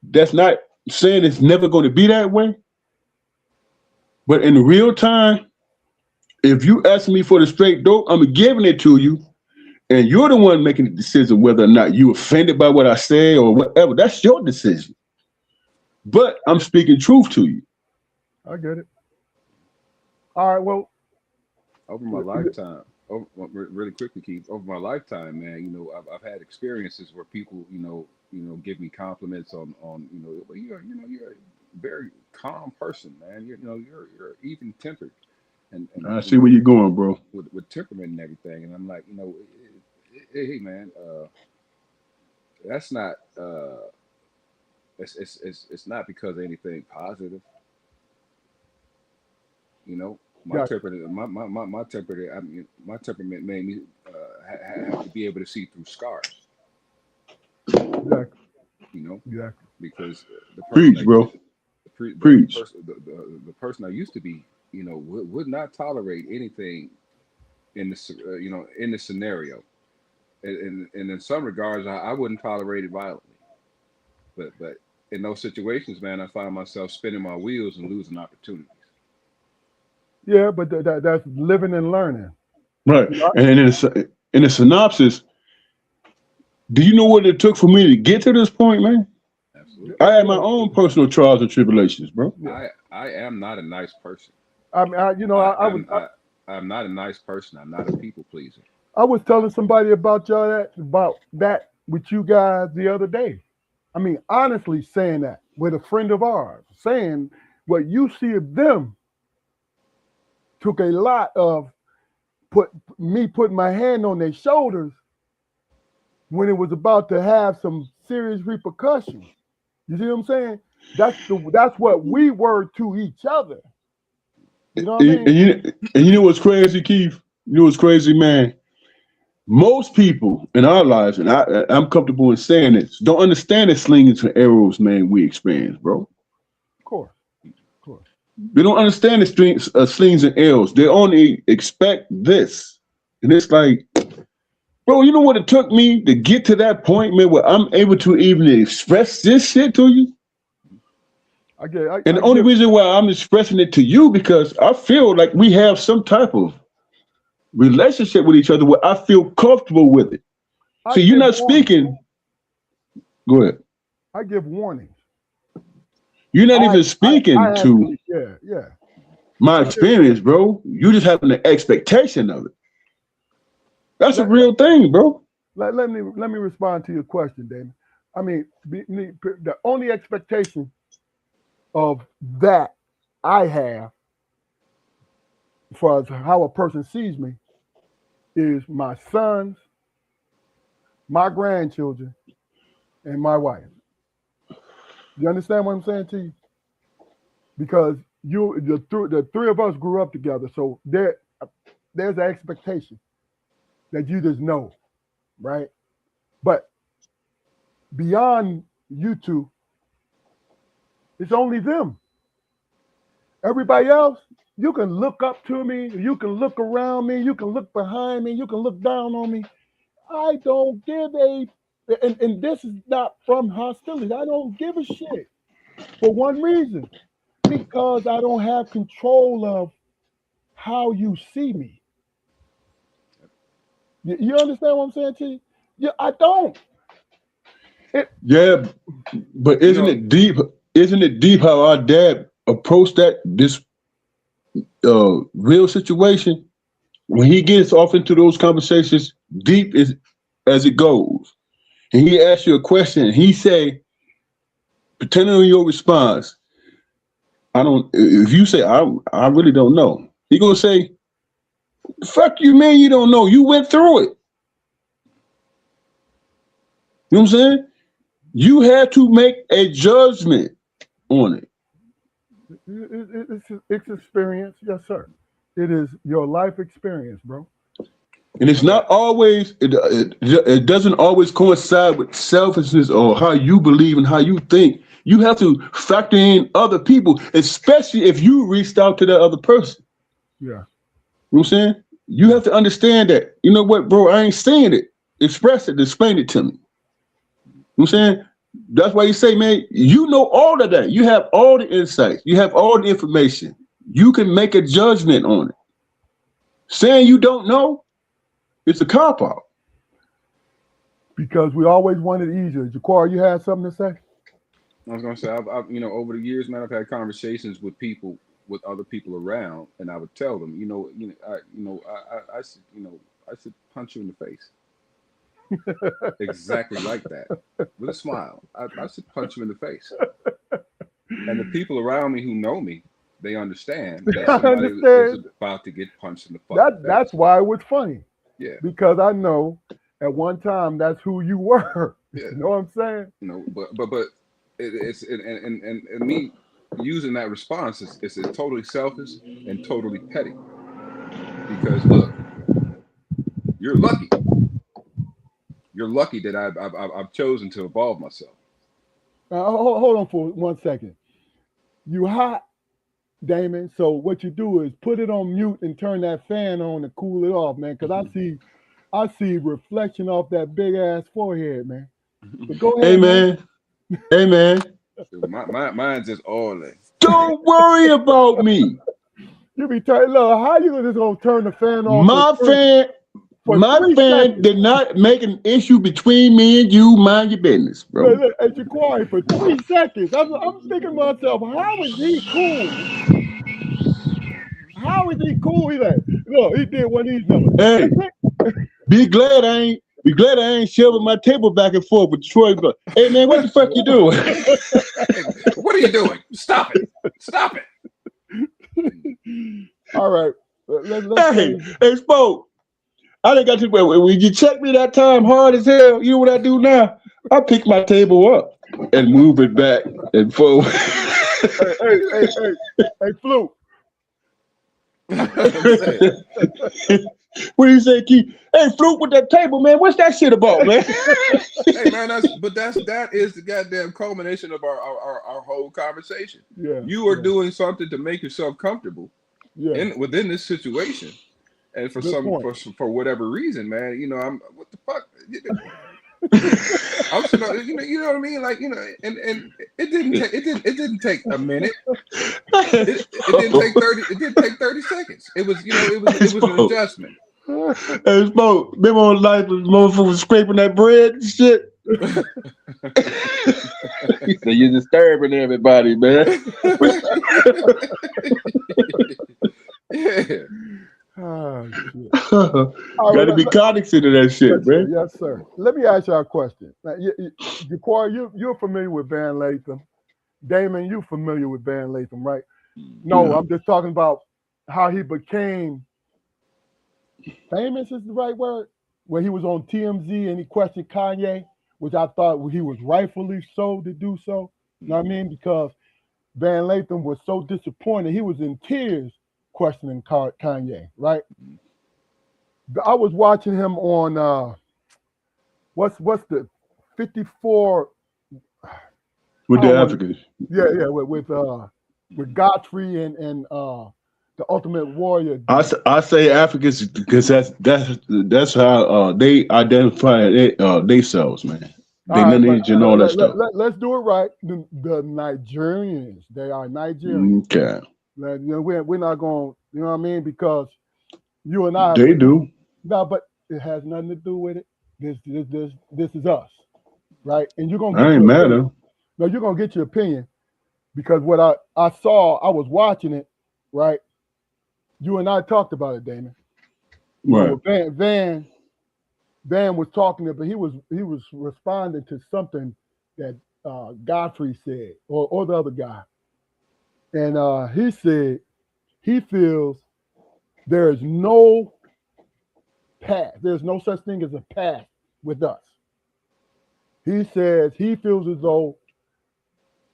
S2: That's not saying it's never going to be that way. But in real time, if you ask me for the straight dope, I'm giving it to you, and you're the one making the decision whether or not you offended by what I say or whatever. That's your decision. But I'm speaking truth to you.
S1: I get it. All right. Well,
S3: Over my lifetime, really quickly, Keith. Over my lifetime, man, I've had experiences where people, give me compliments on, well, you're a very calm person, man. You're even tempered, and
S2: I see where you're going, bro.
S3: with temperament and everything. And I'm like, hey, man, that's not, it's not because of anything positive, you know. My
S1: gotcha.
S3: temperament, my temperament, I mean, my temperament made me have to be able to see through scars.
S1: Exactly.
S3: You know,
S1: Exactly.
S3: because the person
S2: Preach,
S3: that
S2: bro. Preach.
S3: the person I used to be, you know, would not tolerate anything in this, you know, in this scenario. And in some regards, I wouldn't tolerate it violently. But in those situations, man, I find myself spinning my wheels and losing opportunities.
S1: Yeah, but that's living and learning.
S2: Right.
S1: You know,
S2: And in the synopsis, do you know what it took for me to get to this point, man?
S3: Absolutely.
S2: I had my
S1: yeah,
S2: own personal trials and tribulations, bro.
S1: yeah.
S3: I am not a nice person.
S1: I mean,
S3: I,
S1: I was
S3: I'm I, I'm not a nice person. I'm not a people pleaser.
S1: I was telling somebody about that with you guys the other day. I mean, honestly, saying that with a friend of ours, saying what you see of them took a lot of putting my hand on their shoulders when it was about to have some serious repercussions. You see what I'm saying? That's what we were to each other. You know what I mean?
S2: And you know what's crazy, Keith? You know what's crazy, man? Most people in our lives, and I'm comfortable in saying this, don't understand the slings and arrows, man, we experience, bro.
S1: Of course, of course.
S2: They don't understand the slings and arrows. They only expect this. And it's like, bro, you know what it took me to get to that point, man, where I'm able to even express this shit to you? And the only reason why I'm expressing it to you because I feel like we have some type of relationship with each other where I feel comfortable with it.
S1: I
S2: See, you're
S1: give
S2: not
S1: warnings.
S2: speaking. Go ahead.
S1: I give warnings.
S2: You're not even speaking
S1: I
S2: to
S1: actually, yeah.
S2: my experience, bro. You just having an expectation of it. That's a real thing, bro.
S1: Let me respond to your question, Damon. I mean, the only expectation of that I have, as far as how a person sees me, is my sons, my grandchildren, and my wife. You understand what I'm saying to you? Because the three of us grew up together, so there's an expectation that you just know, right? But beyond you two, it's only them. Everybody else, you can look up to me, you can look around me, you can look behind me, you can look down on me. I don't give and this is not from hostility. I don't give a shit for one reason, because I don't have control of how you see me. You understand what I'm saying to you? Yeah, I don't.
S2: Yeah, but
S3: You
S2: isn't
S3: know,
S2: it deep? Isn't it deep how our dad approached this real situation? When he gets off into those conversations, deep as it goes, and he asks you a question, and he say, pretending on your response, I don't. If you say I really don't know, he gonna say, "Fuck you, man! You don't know. You went through it." You know what I'm saying? You had to make a judgment on it.
S1: It's experience, yes, sir. It is your life experience, bro.
S2: And it's not always, it doesn't always coincide with selfishness or how you believe and how you think. You have to factor in other people, especially if you reached out to that other person.
S1: Yeah.
S2: You know what I'm saying? You have to understand that, you know what, bro, I ain't saying it. Express it, explain it to me. You know what I'm saying? That's why you say, man, you know all of that. You have all the insights. You have all the information. You can make a judgment on it. Saying you don't know, it's a cop out.
S1: Because we always wanted easier. Jaqar, you had something to say?
S3: I was gonna say, you know, over the years, man, I've had conversations with people, with other people around, and I would tell them, I should, I should punch you in the face, exactly like that, with a smile. I should punch you in the face, and the people around me who know me, they understand that
S1: I
S3: somebody
S1: understand.
S3: is about to get punched in the fucking
S1: That's
S3: face.
S1: why it was funny.
S3: Yeah,
S1: Because I know at one time that's who you were.
S3: yeah.
S1: You know what I'm saying?
S3: You know, but it's and me using that response is totally selfish and totally petty. Because look, you're lucky you're lucky that I've chosen to evolve myself.
S1: Hold on for 1 second. You hot, Damon. So what you do is put it on mute and turn that fan on to cool it off, man. Because I see reflection off that big ass forehead, man. But go
S2: Hey
S1: ahead, man.
S2: man, hey man,
S3: Mine's just oily.
S2: don't worry about me.
S1: You be turning. Look, how you just gonna turn the fan on
S2: My fan,
S1: for
S2: my
S1: 3 seconds?
S2: fan did not make an issue between me and you. Mind your business, bro.
S1: Look, and you're quiet for 3 seconds. I'm thinking to myself, how is he cool? How is he cool? He like, look, he did one of these numbers.
S2: Hey, be glad I ain't shoving my table back and forth with Troy. But hey man, what the fuck you doing?
S3: What are you doing? Stop it! Stop it!
S1: All right, let's
S2: Hey, Spoke. I done got to when you check me that time hard as hell. You know what I do now? I pick my table up and move it back and forward.
S1: hey, Fluke.
S2: What do you say, Keith? Hey, Fluke with that table, man. What's that shit about, man?
S3: Hey man, that is the goddamn culmination of our whole conversation.
S1: Yeah,
S3: you are doing something to make yourself comfortable within this situation, and for whatever reason, man, I'm what the fuck. I'm you know what I mean, like and it didn't take a minute. It didn't take 30 seconds. It was an adjustment.
S2: Hey, Spoke, remember on life when motherfucker was scraping that bread and shit? So you're disturbing everybody, man.
S3: Yeah.
S1: Oh, shit.
S2: Gotta be cognizant of that shit, man.
S1: Yes, sir. Let me ask y'all a question. Now, you're familiar with Van Latham. Damon, you familiar with Van Latham, right? No, I'm just talking about how he became famous is the right word. When he was on TMZ and he questioned Kanye, which I thought he was rightfully so to do so. You know what I mean? Because Van Latham was so disappointed. He was in tears questioning Kanye, right? I was watching him on what's the 54
S2: with the Africans.
S1: Yeah, with Godfrey and the Ultimate Warrior.
S2: I say Africans because that's how they identify themselves, man. They lineage and all that stuff.
S1: Let's do it right. The Nigerians, they are Nigerians.
S2: Okay.
S1: We're not going, you know what I mean? Because you and I.
S2: They do.
S1: No, but it has nothing to do with it. This is us, right? And you're gonna
S2: I ain't mad at them.
S1: No, you're gonna get your opinion because what I saw, I was watching it, right? You and I talked about it, Damon.
S2: Right.
S1: Van was talking about, he was responding to something that Godfrey said or the other guy, and he said he feels there is no past. There's no such thing as a past with us. He says he feels as though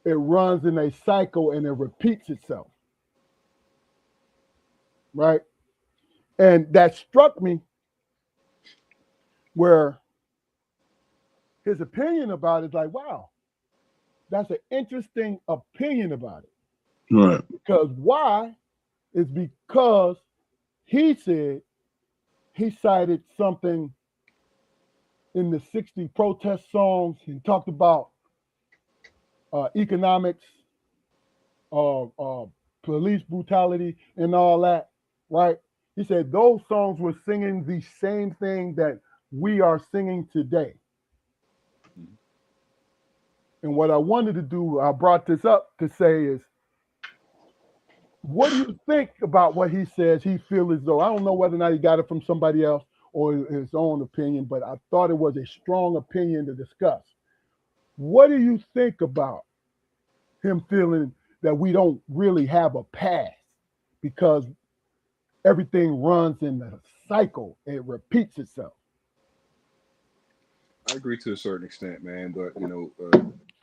S1: it runs in a cycle and it repeats itself. Right? And that struck me where his opinion about it is like, wow, that's an interesting opinion about it.
S2: Right.
S1: Because why? Is because he said he cited something in the 60 protest songs. He talked about economics, police brutality, and all that, right? He said those songs were singing the same thing that we are singing today. And what I wanted to do, I brought this up to say is, what do you think about what he says? He feels as though, I don't know whether or not he got it from somebody else or his own opinion, but I thought it was a strong opinion to discuss. What do you think about him feeling that we don't really have a past because everything runs in a cycle, it repeats itself?
S3: I agree to a certain extent, man. But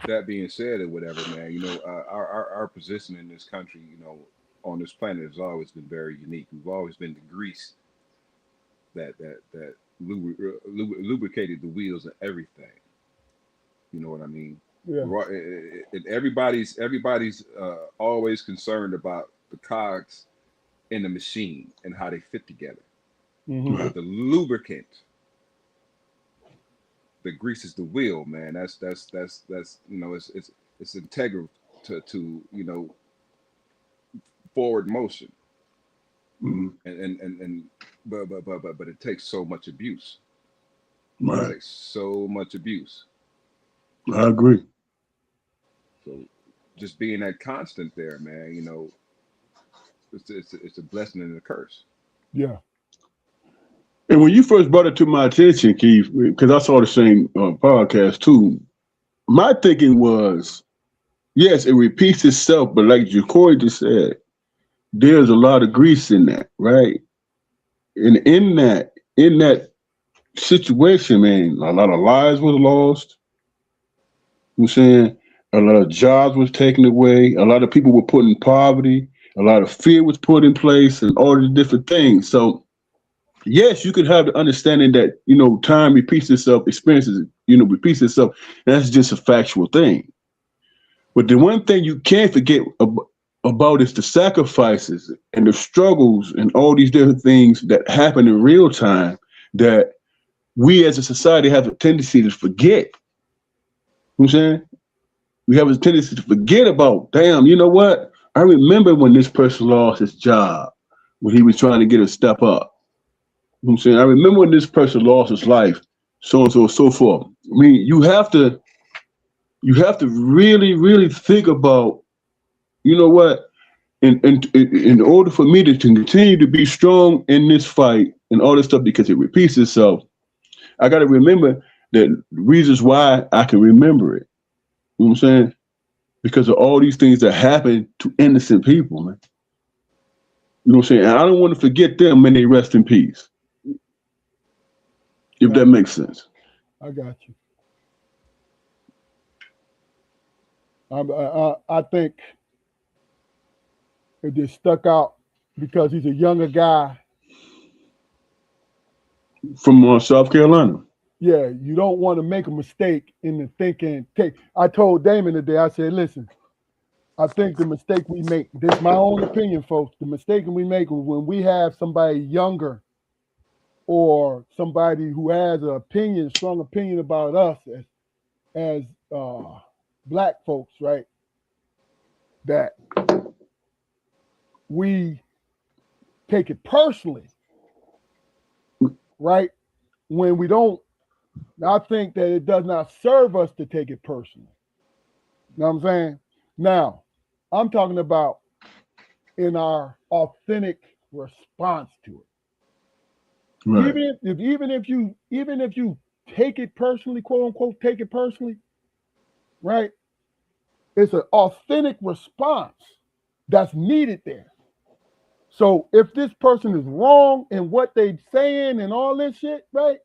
S3: that being said, or whatever, man, our position in this country, on this planet has always been very unique. We've always been the grease that lubricated the wheels and everything. You know what I mean?
S1: Yeah.
S3: Everybody's always concerned about the cogs in the machine and how they fit together.
S1: Mm-hmm.
S3: But the lubricant that greases the wheel, man, that's it's integral to forward motion.
S2: Mhm.
S3: And but it takes so much abuse. It
S2: Right.
S3: takes so much abuse.
S2: I agree.
S3: So just being that constant there, man, it's a blessing and a curse.
S1: Yeah.
S2: And when you first brought it to my attention, Keith, because I saw the same podcast too, my thinking was, yes, it repeats itself, but like Jacory just said, there's a lot of grease in that, right? And in that situation, man, a lot of lives was lost. You know what I'm saying? A lot of jobs was taken away. A lot of people were put in poverty. A lot of fear was put in place, and all these different things. So yes, you could have the understanding that time repeats itself, experiences repeats itself, and that's just a factual thing. But the one thing you can't forget about is the sacrifices and the struggles and all these different things that happen in real time that we as a society have a tendency to forget. You know what I'm saying? We have a tendency to forget about, damn, you know what? I remember when this person lost his job, when he was trying to get a step up. You know what I'm saying? I remember when this person lost his life, so and so and so forth. I mean, you have to really, really think about, you know what? In order for me to continue to be strong in this fight and all this stuff, because it repeats itself, I got to remember the reasons why I can remember it. You know what I'm saying? Because of all these things that happen to innocent people, man. You know what I'm saying? And I don't want to forget them when they rest in peace, if that
S1: Got
S2: makes sense.
S1: I got you. I think it just stuck out because he's a younger guy.
S2: From South Carolina.
S1: Yeah, you don't want to make a mistake in the thinking. I told Damon today, I said, listen, I think the mistake we make, this is my own opinion, folks, the mistake we make when we have somebody younger or somebody who has an opinion, strong opinion about us as black folks, right? That we take it personally, right? When we don't, I think that it does not serve us to take it personally. You know what I'm saying? Now, I'm talking about in our authentic response to it.
S2: Right.
S1: Even if you take it personally, quote unquote, take it personally, right? It's an authentic response that's needed there. So if this person is wrong in what they saying and all this shit, right?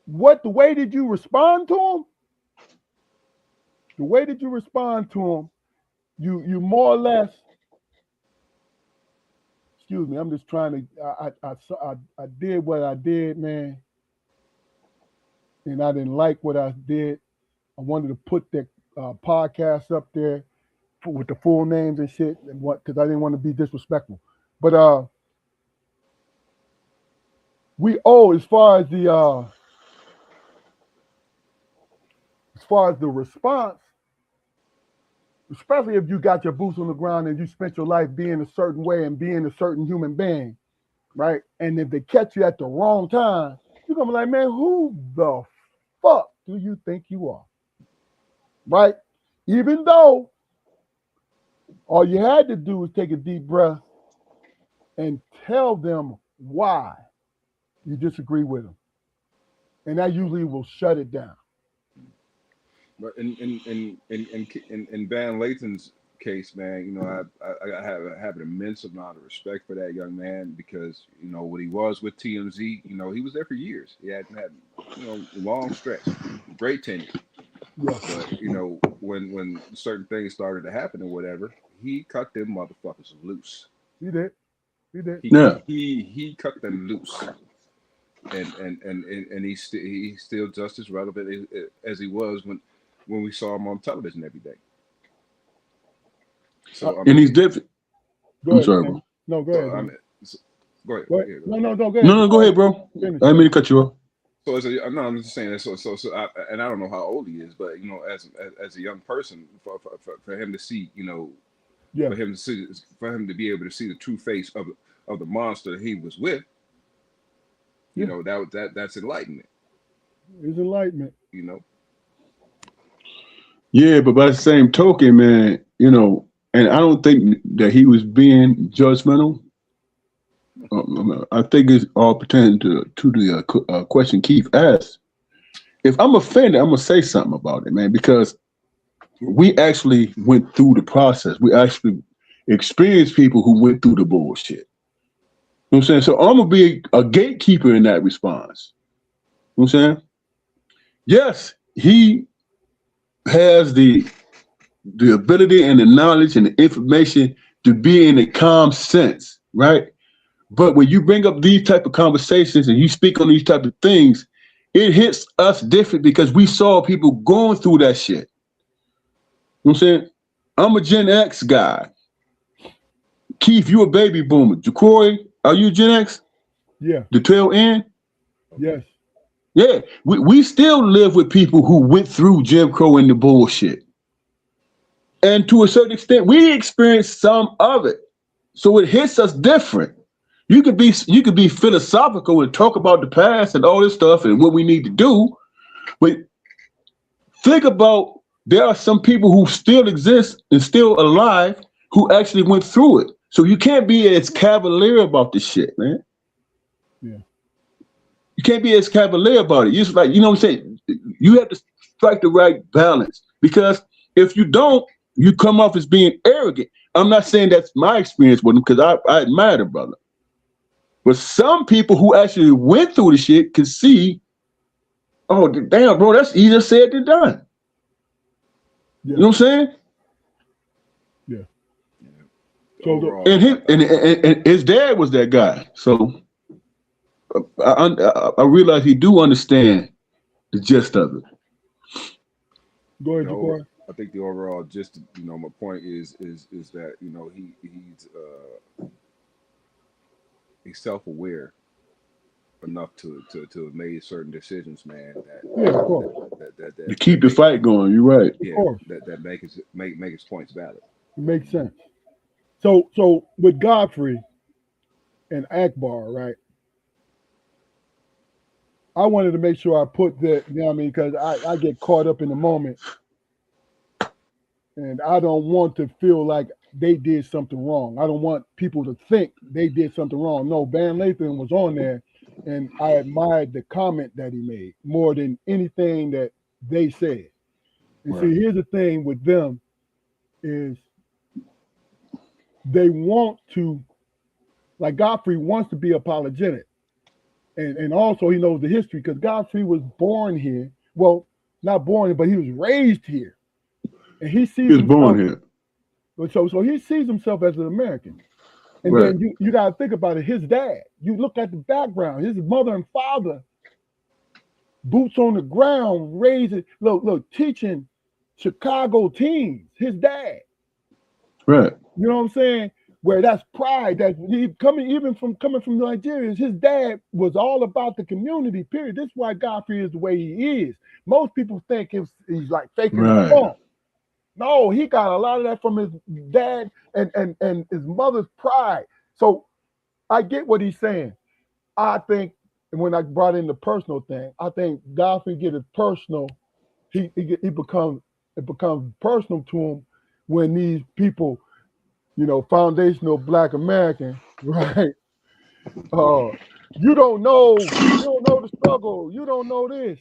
S1: The way did you respond to them? The way that you respond to them, you more or less. Excuse me, I'm just trying to. I did what I did, man, and I didn't like what I did. I wanted to put the podcast up there with the full names and shit, and what because I didn't want to be disrespectful. But we owe as far as the response, especially if you got your boots on the ground and you spent your life being a certain way and being a certain human being, right? And if they catch you at the wrong time, you're gonna be like, man, who the fuck do you think you are? Right? Even though all you had to do was take a deep breath and tell them why you disagree with them. And that usually will shut it down.
S3: But in Van Lathan's case, man, I have an immense amount of respect for that young man because when he was with TMZ, he was there for years. He had long stretch, great tenure.
S1: Yeah.
S3: But when certain things started to happen or whatever, he cut them motherfuckers loose.
S1: You did. He did.
S2: Yeah.
S3: He cut them loose, and he's still just as relevant as he was when we saw him on television every day. So I
S2: And he's
S3: mean,
S2: different.
S1: Go
S2: I'm
S1: ahead,
S2: sorry,
S1: man.
S2: bro.
S1: No, go
S3: so
S1: ahead,
S3: I
S1: man.
S3: mean, go ahead.
S1: Go ahead.
S3: Yeah, go
S1: No,
S3: ahead.
S1: no, no, go ahead.
S2: No, go ahead, bro.
S1: Finish.
S2: I didn't mean to cut you off.
S3: So no, I'm just saying that. And I don't know how old he is, but you know, as a young person, for him to see, you know,
S1: Yeah,
S3: for him to be able to see the true face of the monster he was with, you
S1: yeah.
S3: know, that's enlightenment.
S1: It's enlightenment.
S3: You know,
S2: Yeah, but by the same token, man, and I don't think that he was being judgmental. I think it's all pertaining to the question Keith asked. If I'm offended, I'm gonna say something about it, man, because we actually went through the process. We actually experienced people who went through the bullshit. You know what I'm saying? So I'm gonna be a gatekeeper in that response. You know what I'm saying? Yes, he has the ability and the knowledge and the information to be in a calm sense, right? But when you bring up these type of conversations and you speak on these type of things, it hits us different because we saw people going through that shit. You know what I'm saying? I'm a Gen X guy. Keith, you a baby boomer. Jacory, are you Gen X?
S1: Yeah.
S2: The tail end?
S1: Yes.
S2: Yeah. We still live with people who went through Jim Crow and the bullshit. And to a certain extent, we experienced some of it. So it hits us different. You could be philosophical and talk about the past and all this stuff and what we need to do, but think about there are some people who still exist and still alive who actually went through it. So you can't be as cavalier about this shit, man.
S1: Yeah.
S2: You can't be as cavalier about it. You just like, you know what I'm saying? You have to strike the right balance because if you don't, you come off as being arrogant. I'm not saying that's my experience with him because I admire the brother. But some people who actually went through the shit can see, oh, damn, bro, that's easier said than done.
S1: Yeah.
S2: You know what I'm saying?
S1: Yeah. So
S3: overall,
S2: And his dad was that guy. So I realize he do understand the gist of it.
S1: go ahead,
S3: the over,
S1: Jacory.
S3: I think the overall just my point is that he's self-aware enough to have made certain decisions, man.
S1: Yeah, of course.
S2: To keep the fight going, you're right.
S1: Of course.
S3: That make his points valid.
S1: It makes sense. So with Godfrey and Akbar, right? I wanted to make sure I put that, you know what I mean, because I get caught up in the moment and I don't want to feel like they did something wrong. I don't want people to think they did something wrong. No, Van Lathan was on there and I admired the comment that he made more than anything that they said. And
S2: Right.
S1: see, here's the thing with them is they want to, like Godfrey wants to be apologetic. And also he knows the history because Godfrey was born here. Well, not born here, but he was raised here. And he sees
S2: He was born
S1: himself.
S2: here.
S1: So he sees himself as an American. And
S2: Right.
S1: then you got to think about it. His dad, you look at the background, his mother and father, boots on the ground, raising, look, teaching Chicago teens, his dad.
S2: Right.
S1: You know what I'm saying? Where that's pride. That he coming from Nigeria. His dad was all about the community. Period. This is why Godfrey is the way he is. Most people think he's like faking the
S2: Right.
S1: funk. No, he got a lot of that from his dad and his mother's pride. So I get what he's saying. I think when I brought in the personal thing, I think Godfrey get it personal. He becomes it becomes personal to him when these people, foundational Black American, right? You don't know the struggle. You don't know this,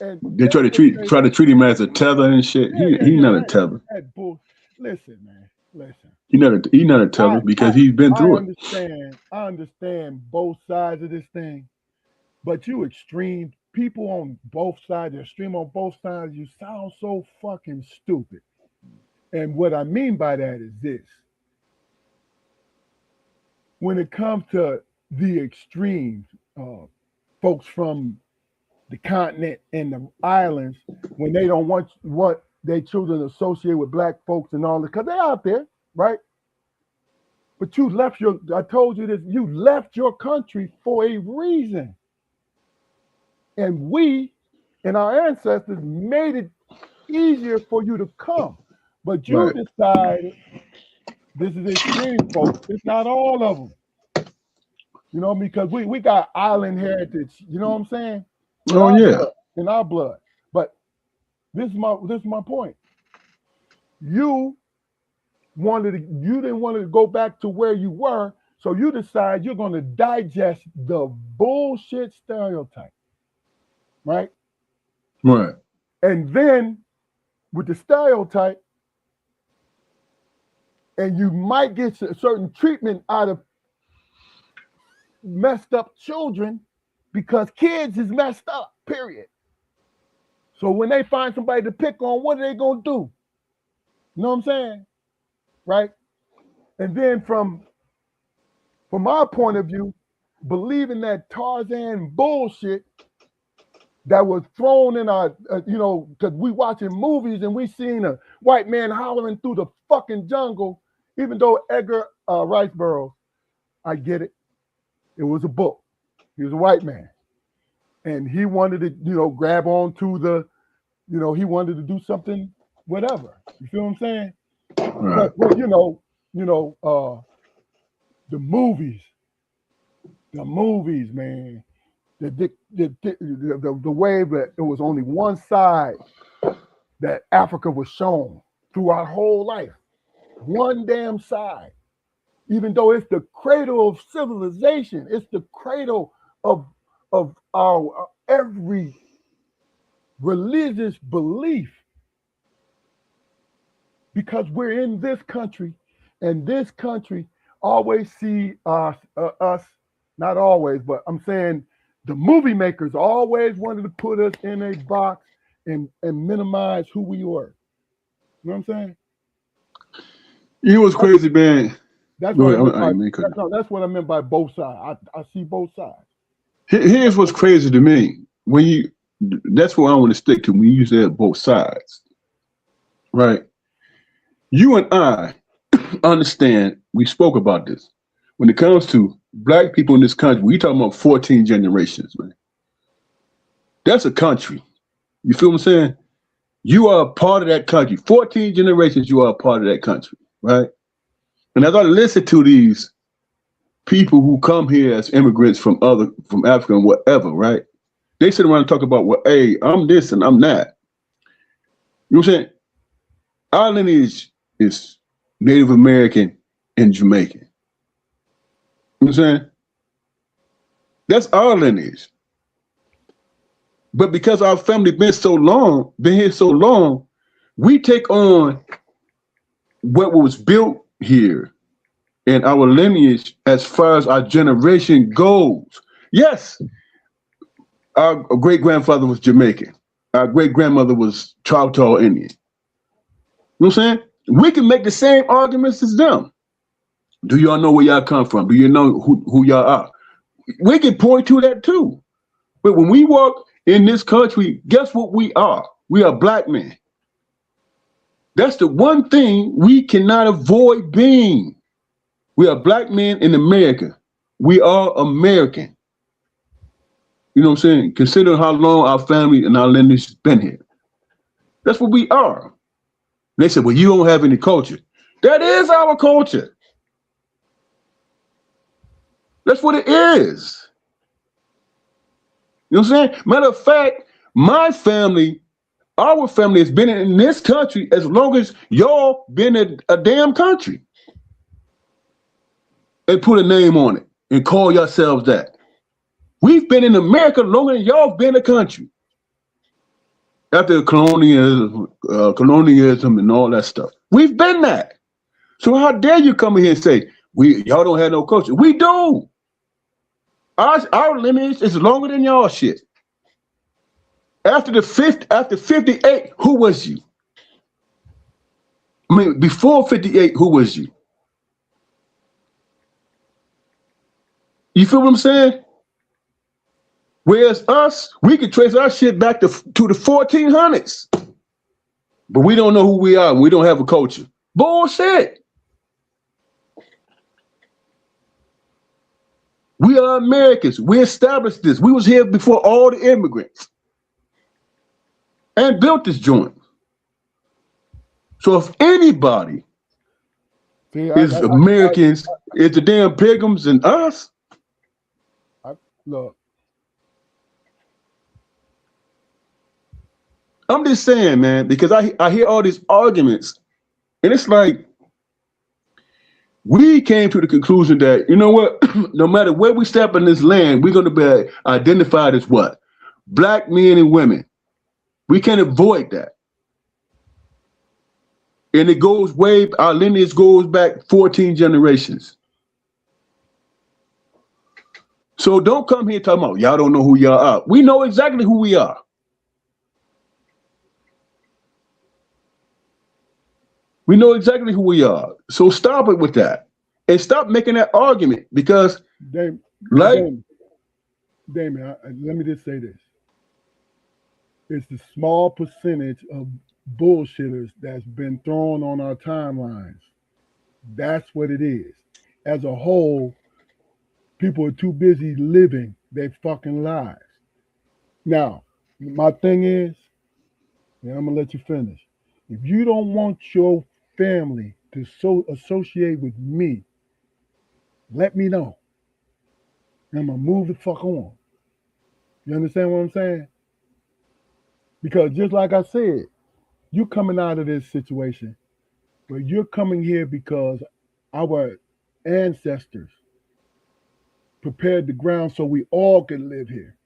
S1: and
S2: They try to treat him as a tether and shit. He not a tether.
S1: That bull. Listen, man. Listen.
S2: He not a tether
S1: I
S2: because he's been
S1: I
S2: through it.
S1: understand. I understand both sides of this thing, but you extreme people on both sides, extreme on both sides. You sound so fucking stupid. And what I mean by that is this: when it comes to the extremes, folks from the continent and the islands, when they don't want what their children associate with black folks and all that, because they're out there, right? But you left your, I told you this, you left your country for a reason. And we and our ancestors made it easier for you to come. But you
S2: Right.
S1: decided, this is extreme, folks. It's not all of them. You know, because we got island heritage, you know what I'm saying?
S2: Oh yeah.
S1: In our blood. But this is my point. You didn't want to go back to where you were, so you decide you're going to digest the bullshit stereotype, right?
S2: Right.
S1: And then with the stereotype, and you might get a certain treatment out of messed up children because kids is messed up, period. So when they find somebody to pick on, what are they going to do? You know what I'm saying? Right? And then from our point of view, believing that Tarzan bullshit that was thrown in our, because we watching movies and we seen a white man hollering through the fucking jungle, even though Edgar Rice Burroughs, I get it. It was a book. He was a white man. And he wanted to, grab on to the, he wanted to do something, whatever. You feel what I'm saying?
S2: Right.
S1: But the movies, man, the way that it was only one side that Africa was shown through our whole life, one damn side. Even though it's the cradle of civilization, it's the cradle of our every religious belief. Because we're in this country, and this country always see us, not always, but I'm saying the movie makers always wanted to put us in a box and minimize who we were. You know what I'm saying?
S2: You know what's crazy, man?
S1: That's
S2: Go
S1: what,
S2: ahead,
S1: that's what I meant by both sides. I see both sides.
S2: Here's what's crazy to me. That's what I want to stick to when you said both sides. Right? You and I understand, we spoke about this. When it comes to black people in this country, we talking about 14 generations, man. That's a country. You feel what I'm saying? You are a part of that country. 14 generations, you are a part of that country, right? And as I listen to these people who come here as immigrants from Africa and whatever, right? They sit around and talk about, well, hey, I'm this and I'm that. You know what I'm saying? Our lineage is Native American and Jamaican. You know what I'm saying? That's our lineage. But because our family been here so long, we take on what was built here and our lineage as far as our generation goes. Yes, our great-grandfather was Jamaican. Our great-grandmother was Choctaw Indian. You know what I'm saying? We can make the same arguments as them. Do y'all know where y'all come from? Do you know who y'all are? We can point to that too. But when we walk in this country, guess what we are? We are black men. That's the one thing we cannot avoid being. We are black men in America. We are American. You know what I'm saying? Consider how long our family and our lineage has been here. That's what we are. They said, well, you don't have any culture. That is our culture. That's what it is. You know what I'm saying? Matter of fact, my family, our family has been in this country as long as y'all been in a damn country. And put a name on it and call yourselves that. We've been in America longer than y'all been a country. After colonialism and all that stuff. We've been that. So how dare you come in here and say, y'all don't have no culture? We do. Our lineage is longer than y'all shit. After 58, who was you? I mean, before 58, who was you? You feel what I'm saying? Whereas us, we can trace our shit back to the 1400s. But we don't know who we are. We don't have a culture. Bullshit. We are Americans. We established this. We was here before all the immigrants and built this joint. So if anybody is Americans, it's the damn pilgrims and us.
S1: Look,
S2: I'm just saying, man, because I hear all these arguments, and it's like we came to the conclusion that, you know what, no matter where we step in this land, we're going to be identified as what? Black men and women. We can't avoid that. And it goes way, our lineage goes back 14 generations. So don't come here talking about y'all don't know who y'all are. We know exactly who we are. We know exactly who we are. So stop it with that. And stop making that argument because
S1: Damon, let me just say this. It's the small percentage of bullshitters that's been thrown on our timelines. That's what it is. As a whole, people are too busy living their fucking lives. Now, my thing is, and I'm gonna let you finish. If you don't want your family to associate with me, let me know. I'm gonna move the fuck on. You understand what I'm saying? Because just like I said, you coming out of this situation, but you're coming here because our ancestors prepared the ground so we all could live here.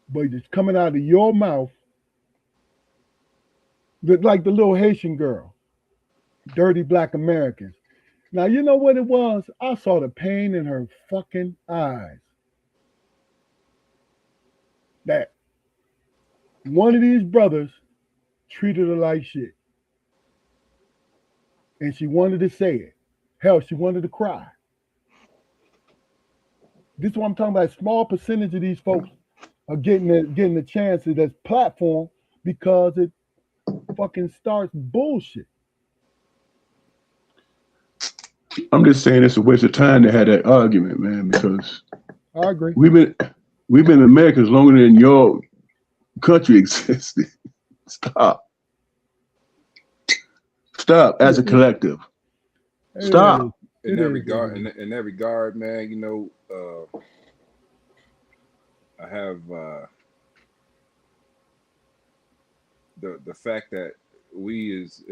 S1: But it's coming out of your mouth, like the little Haitian girl, dirty black Americans. Now, you know what it was? I saw the pain in her fucking eyes. That one of these brothers treated her like shit. And she wanted to say it. Hell, she wanted to cry. This is what I'm talking about. A small percentage of these folks are getting the chance to this platform because it fucking starts bullshit.
S2: I'm just saying it's a waste of time to have that argument, man, because
S1: I agree.
S2: We've been Americans longer than your country existed. Stop as a collective. Stop.
S3: In that regard, man, you know, I have the fact that we as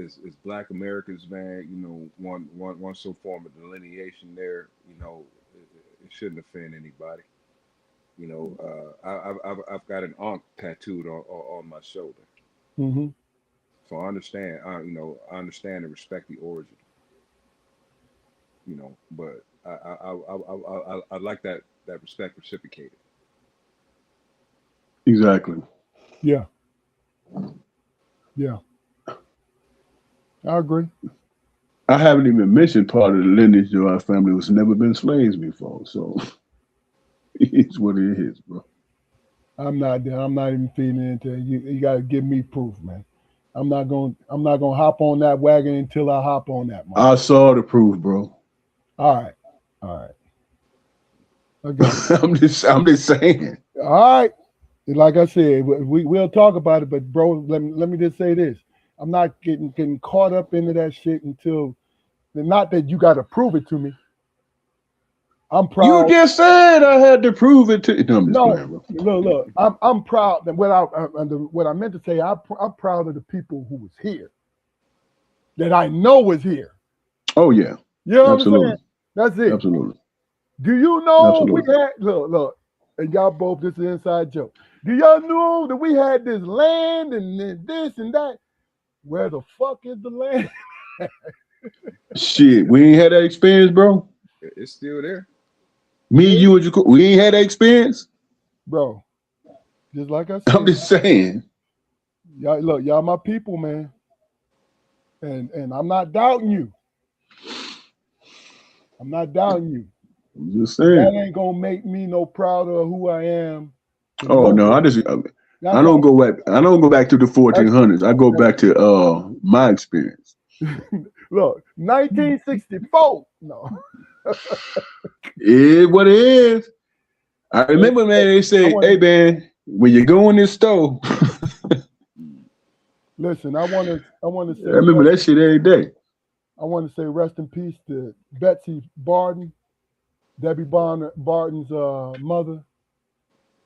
S3: Black Americans, man, you know, want some form of delineation there. You know, it shouldn't offend anybody. You know, I've got an Ankh tattooed on my shoulder.
S1: Mm-hmm.
S3: So I understand. You know, I understand and respect the origin. You know, but I like that respect reciprocated.
S2: Exactly.
S1: Yeah. Yeah. I agree.
S2: I haven't even mentioned part of the lineage of our family was never been slaves before. So it's what it is, bro.
S1: I'm not even feeding into it. You gotta give me proof, man. I'm not gonna hop on that wagon until I hop on that one.
S2: I saw the proof, bro.
S1: All right. Okay.
S2: I'm just saying.
S1: All right. Like I said, we'll talk about it, but bro, let me just say this. I'm not getting caught up into that shit until, not that you got to prove it to me. I'm proud.
S2: You just said I had to prove it to you. No,
S1: look. I'm proud that what I meant to say. I'm proud of the people who was here, that I know was here.
S2: Oh yeah.
S1: You know what I'm saying? That's it.
S2: Absolutely.
S1: Do you know
S2: Absolutely.
S1: we had look, and y'all both, this is an inside joke. Do y'all know that we had this land and this and that? Where the fuck is the land?
S2: Shit, we ain't had that experience, bro.
S3: It's still there.
S2: Me, you, and we ain't had that experience,
S1: bro. Just like I said,
S2: I'm just saying.
S1: Y'all look, y'all my people, man, and I'm not doubting you. I'm not doubting you.
S2: I'm just
S1: That
S2: saying.
S1: ain't gonna make me no prouder of who I am. To
S2: Oh
S1: go
S2: no,
S1: there.
S2: I just
S1: That's
S2: I don't
S1: all.
S2: go back. I don't go back to the
S1: That's,
S2: 1400s. I go back to my experience.
S1: look, 1964. No,
S2: It what it is. I remember, man. They
S1: I
S2: say,
S1: want
S2: "Hey,
S1: to
S2: man, when you go in this store,"
S1: listen. I want to. I want to
S2: I
S1: say
S2: remember that shit every day.
S1: I want to say rest in peace to Betsy Barton, Debbie Barton's mother.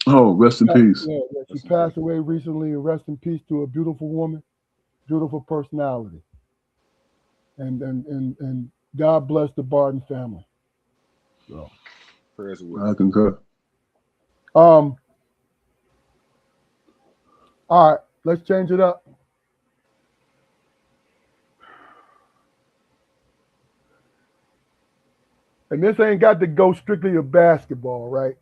S2: Oh, rest in peace.
S1: Yeah, she
S3: That's some
S1: passed
S3: peace.
S1: away recently. And rest in peace to a beautiful woman, beautiful personality, and God bless the Barton family. So,
S3: Prayers are with
S2: I
S3: her.
S2: concur.
S1: all right, let's change it up. And this ain't got to go strictly to basketball, right?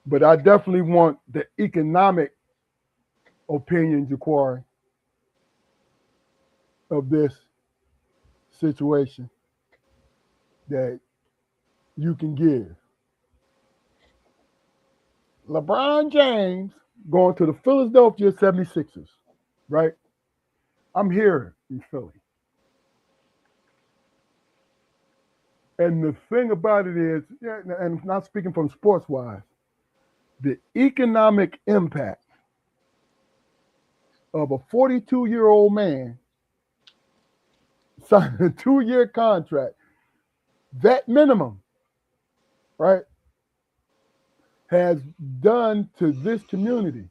S1: But I definitely want the economic opinion, Jaquari, of this situation that you can give. LeBron James going to the Philadelphia 76ers, right? I'm here in Philly. And the thing about it is, yeah, and not speaking from sports wise, the economic impact of a 42-year-old man signing a 2-year contract, that minimum, right, has done to this community.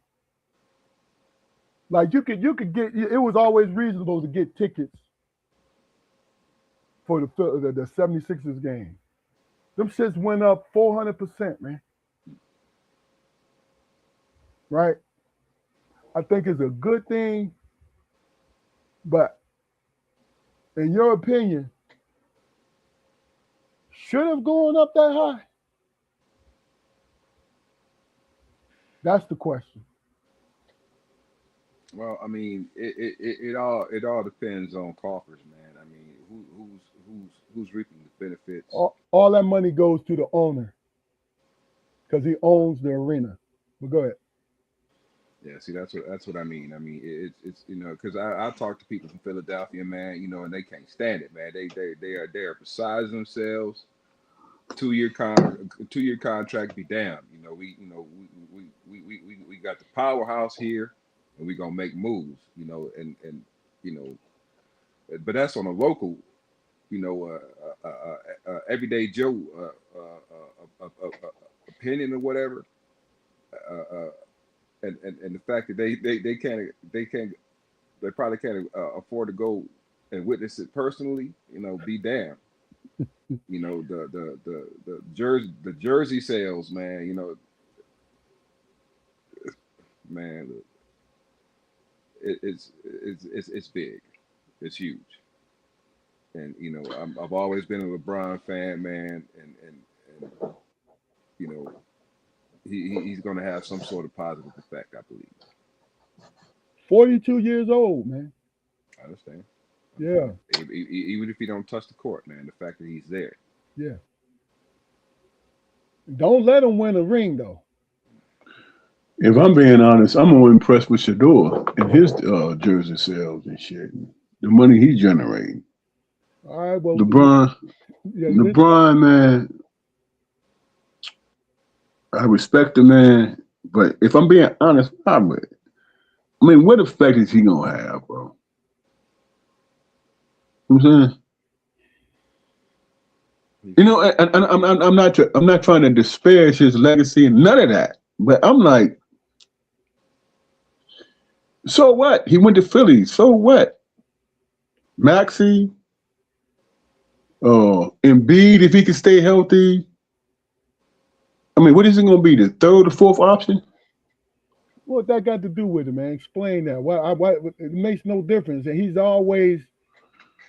S1: Like you could get, it was always reasonable to get tickets for the 76ers game. Them shits went up 400%, man. Right? I think it's a good thing, but in your opinion, should have gone up that high? That's the question.
S3: Well, I mean, it all depends on coffers, man. I mean, who's reaping the benefits?
S1: All that money goes to the owner because he owns the arena. But go ahead.
S3: Yeah, see, that's what I mean. I mean, it's because I talk to people from Philadelphia, man, and they can't stand it, man. They are besides themselves. 2-year contract be damned. We got the powerhouse here, and we gonna make moves. You know, but that's on a local, everyday Joe opinion or whatever. Uh, uh, and the fact that they probably can't afford to go and witness it personally. Be damned. The jersey sales, man. Man, it's big, it's huge, and I've always been a LeBron fan, man, and you know he's going to have some sort of positive effect, I believe.
S1: 42 years old, man.
S3: I understand. I
S1: Yeah,
S3: understand. Even if he don't touch the court, man, the fact that he's there.
S1: yeah. Don't let him win a ring, though.
S2: If I'm being honest, I'm more impressed with Shador and his jersey sales and shit. The money he's generating.
S1: All right, well,
S2: LeBron,
S1: yeah,
S2: LeBron, man, I respect the man, but if I'm being honest, I mean, what effect is he gonna have, bro? You know what I'm saying? And I'm not trying to disparage his legacy and none of that. But I'm like, so what? He went to Philly. So what? Maxi, Embiid, if he can stay healthy. I mean, what is it going to be? The third or fourth option?
S1: what that got to do with it, man? Explain that. Why it makes no difference. And he's always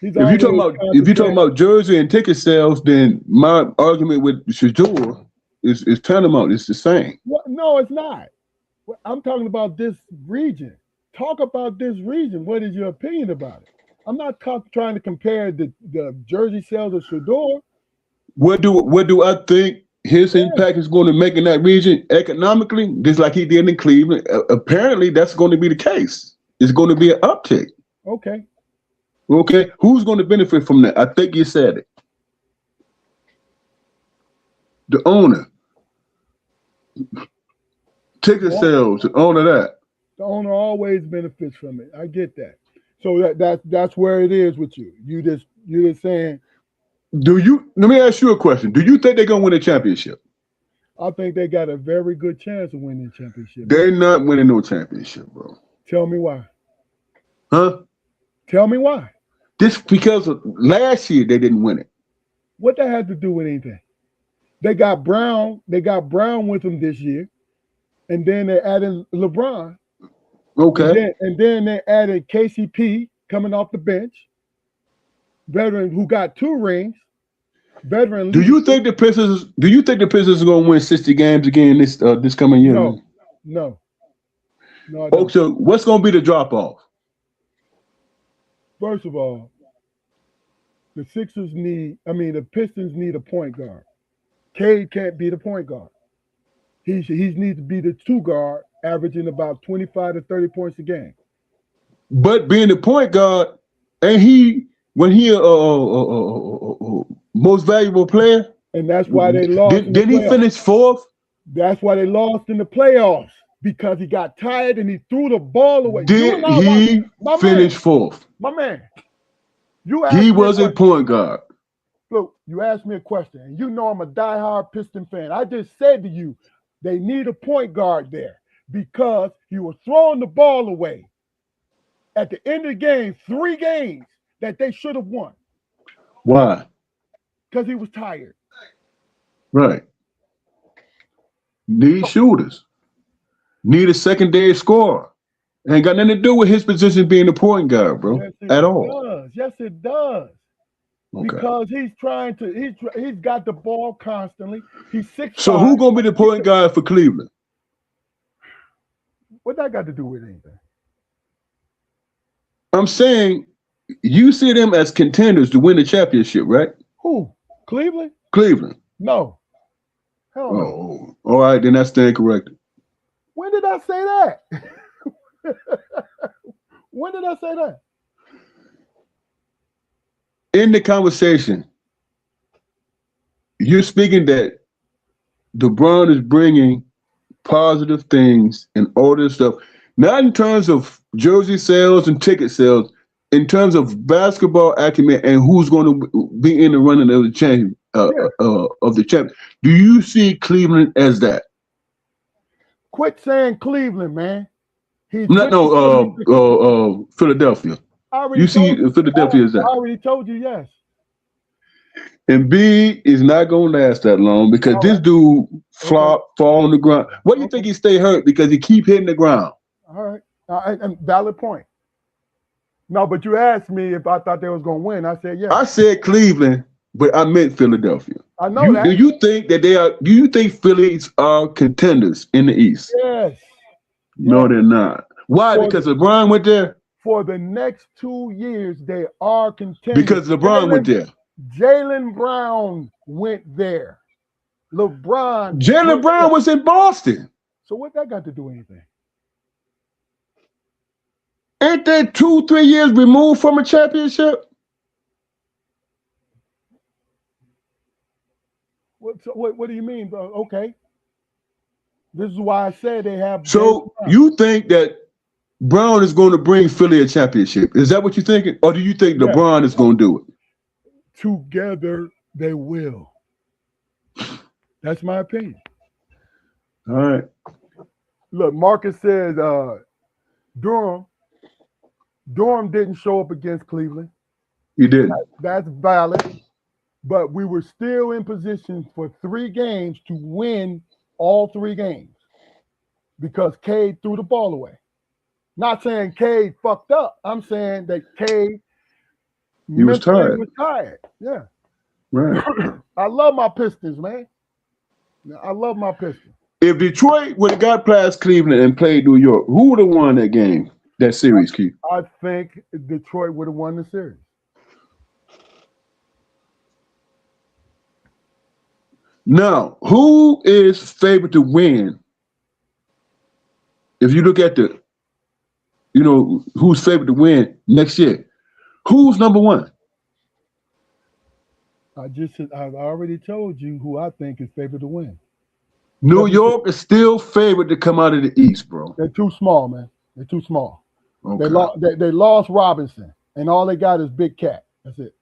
S2: If you're talking
S1: concentrating.
S2: about jersey and ticket sales, then my argument with Shador is tantamount. It's the same.
S1: What? No, it's not. I'm talking about this region. Talk about this region. What is your opinion about it? I'm not trying to compare the jersey sales of Shador
S2: What do I think his
S1: Yeah.
S2: impact is going to make in that region economically? Just like he did in Cleveland. Apparently, that's going to be the case. It's going to be an uptick.
S1: Okay.
S2: Okay, who's going to benefit from that? I think you said it. The owner, ticket sales, the owner of that.
S1: The owner always benefits from it. I get that. So that's where it is with you. You're just saying.
S2: Let me ask you a question. Do you think they're going to win a championship?
S1: I think they got a very good chance of winning the championship.
S2: They're not winning no championship, bro.
S1: Tell me why.
S2: Huh?
S1: Tell me why.
S2: Just because of last year they didn't win it.
S1: What that had to do with anything? They got Brown. They got Brown with them this year, and then they added LeBron.
S2: Okay.
S1: And then they added KCP coming off the bench, veteran who got 2 rings. Veteran.
S2: Do you think the Pistons are going to win 60 games again this coming year?
S1: No.
S2: Oh, so what's going to be the drop off?
S1: First of all, the Pistons need a point guard. Cade can't be the point guard. He needs to be the 2 guard, averaging about 25 to 30 points a game.
S2: But being the point guard, ain't he when he most valuable player?
S1: And that's why they lost.
S2: Didn't he finish 4th?
S1: That's why they lost in the playoffs, because he got tired and he threw the ball away.
S2: Did he finish 4th?
S1: My man,
S2: he was a point guard.
S1: Look, you asked me a question, and you know I'm a diehard Piston fan. I just said to you, they need a point guard there because he was throwing the ball away. At the end of the game, 3 games that they should have won.
S2: Why?
S1: Because he was tired.
S2: Right. Need shooters. Need a secondary scorer. Ain't got nothing to do with his position being a point guard, bro. At all.
S1: Yes, it does. Okay. Because he's got the ball constantly. He's 6'5".
S2: So who gonna be the point guard for Cleveland?
S1: What that got to do with anything?
S2: I'm saying you see them as contenders to win the championship, right?
S1: Who? Cleveland?
S2: Cleveland.
S1: No. Hell no.
S2: Oh, all right, then I stand corrected.
S1: When did I say that? When did I say that?
S2: In the conversation, you're speaking that LeBron is bringing positive things and all this stuff, not in terms of jersey sales and ticket sales, in terms of basketball acumen and who's going to be in the running of the champion. Do you see Cleveland as that?
S1: Quit saying Cleveland, man.
S2: Philadelphia. You see Philadelphia as that.
S1: I already told you yes.
S2: And B is not going to last that long because this dude fall on the ground. What do you think he stay hurt? Because he keep hitting the ground.
S1: All right. And valid point. No, but you asked me if I thought they was going to win. I said yes.
S2: I said Cleveland, but I meant Philadelphia.
S1: I know that.
S2: Do you think that they are? Do you think Phillies are contenders in the East?
S1: Yes.
S2: No, they're not. Why? Because LeBron went there?
S1: For the next 2 years, they are contenders.
S2: Because LeBron went there.
S1: Jaylen Brown went there.
S2: Jaylen Brown was in Boston.
S1: So what that got to do with anything?
S2: Ain't that 2-3 years removed from a championship?
S1: What do you mean, bro? Okay. This is why I said they have.
S2: So you think that Brown is going to bring Philly a championship? Is that what you're thinking? Or do you think LeBron is going to do it?
S1: Together, they will. That's my opinion.
S2: All right.
S1: Look, Marcus says Durham didn't show up against Cleveland.
S2: He didn't.
S1: That's valid. But we were still in position for 3 games to win all 3 games because Cade threw the ball away. Not saying Cade fucked up. I'm saying that Cade
S2: was tired.
S1: Yeah.
S2: Right.
S1: I love my Pistons, man. I love my Pistons.
S2: If Detroit would have got past Cleveland and played New York, who would have won that game, that series, Keith?
S1: I think Detroit would have won the series.
S2: Now, who is favored to win? If you look at the, who's favored to win next year? Who's number one?
S1: I've already told you who I think is favored to win.
S2: New York is still favored to come out of the East, bro.
S1: They're too small, man. They're too small.
S2: Okay.
S1: They lost Robinson, and all they got is Big Cat. That's it.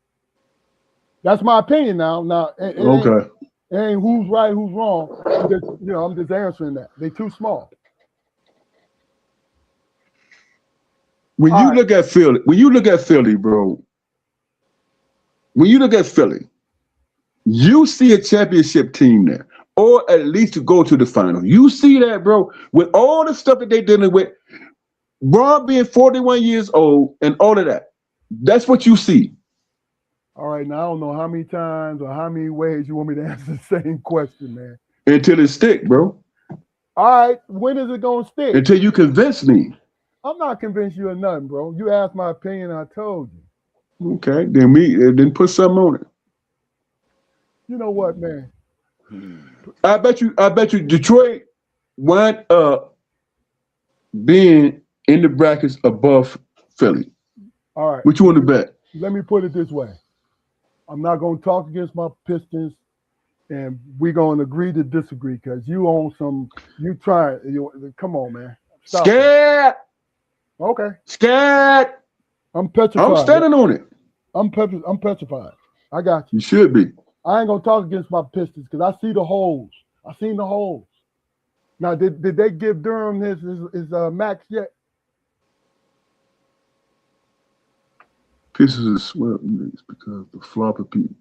S1: That's my opinion now.
S2: Okay.
S1: It ain't who's right, who's wrong. I'm just answering that. They too small.
S2: When you look at Philly, bro, when you look at Philly, you see a championship team there, or at least to go to the final. You see that, bro, with all the stuff that they're dealing with, Braun being 41 years old and all of that. That's what you see.
S1: All right, now I don't know how many times or how many ways you want me to answer the same question, man.
S2: Until it stick, bro.
S1: All right, when is it gonna stick?
S2: Until you convince me.
S1: I'm not convinced you of nothing, bro. You asked my opinion, I told you.
S2: Okay, then put something on it.
S1: You know what, man?
S2: I bet you Detroit wound up being in the brackets above Philly.
S1: All right.
S2: What you want to bet?
S1: Let me put it this way. I'm not going to talk against my Pistons, and we're going to agree to disagree because you own some. Come on, man. Stop
S2: Scared.
S1: It. Okay.
S2: Scared.
S1: I'm petrified.
S2: I'm standing on it.
S1: I'm petrified. I got you.
S2: You should be.
S1: I ain't going to talk against my Pistons because I see the holes. I seen the holes. Now, did they give Durham his max yet?
S2: Pieces of sweat because the floppy people.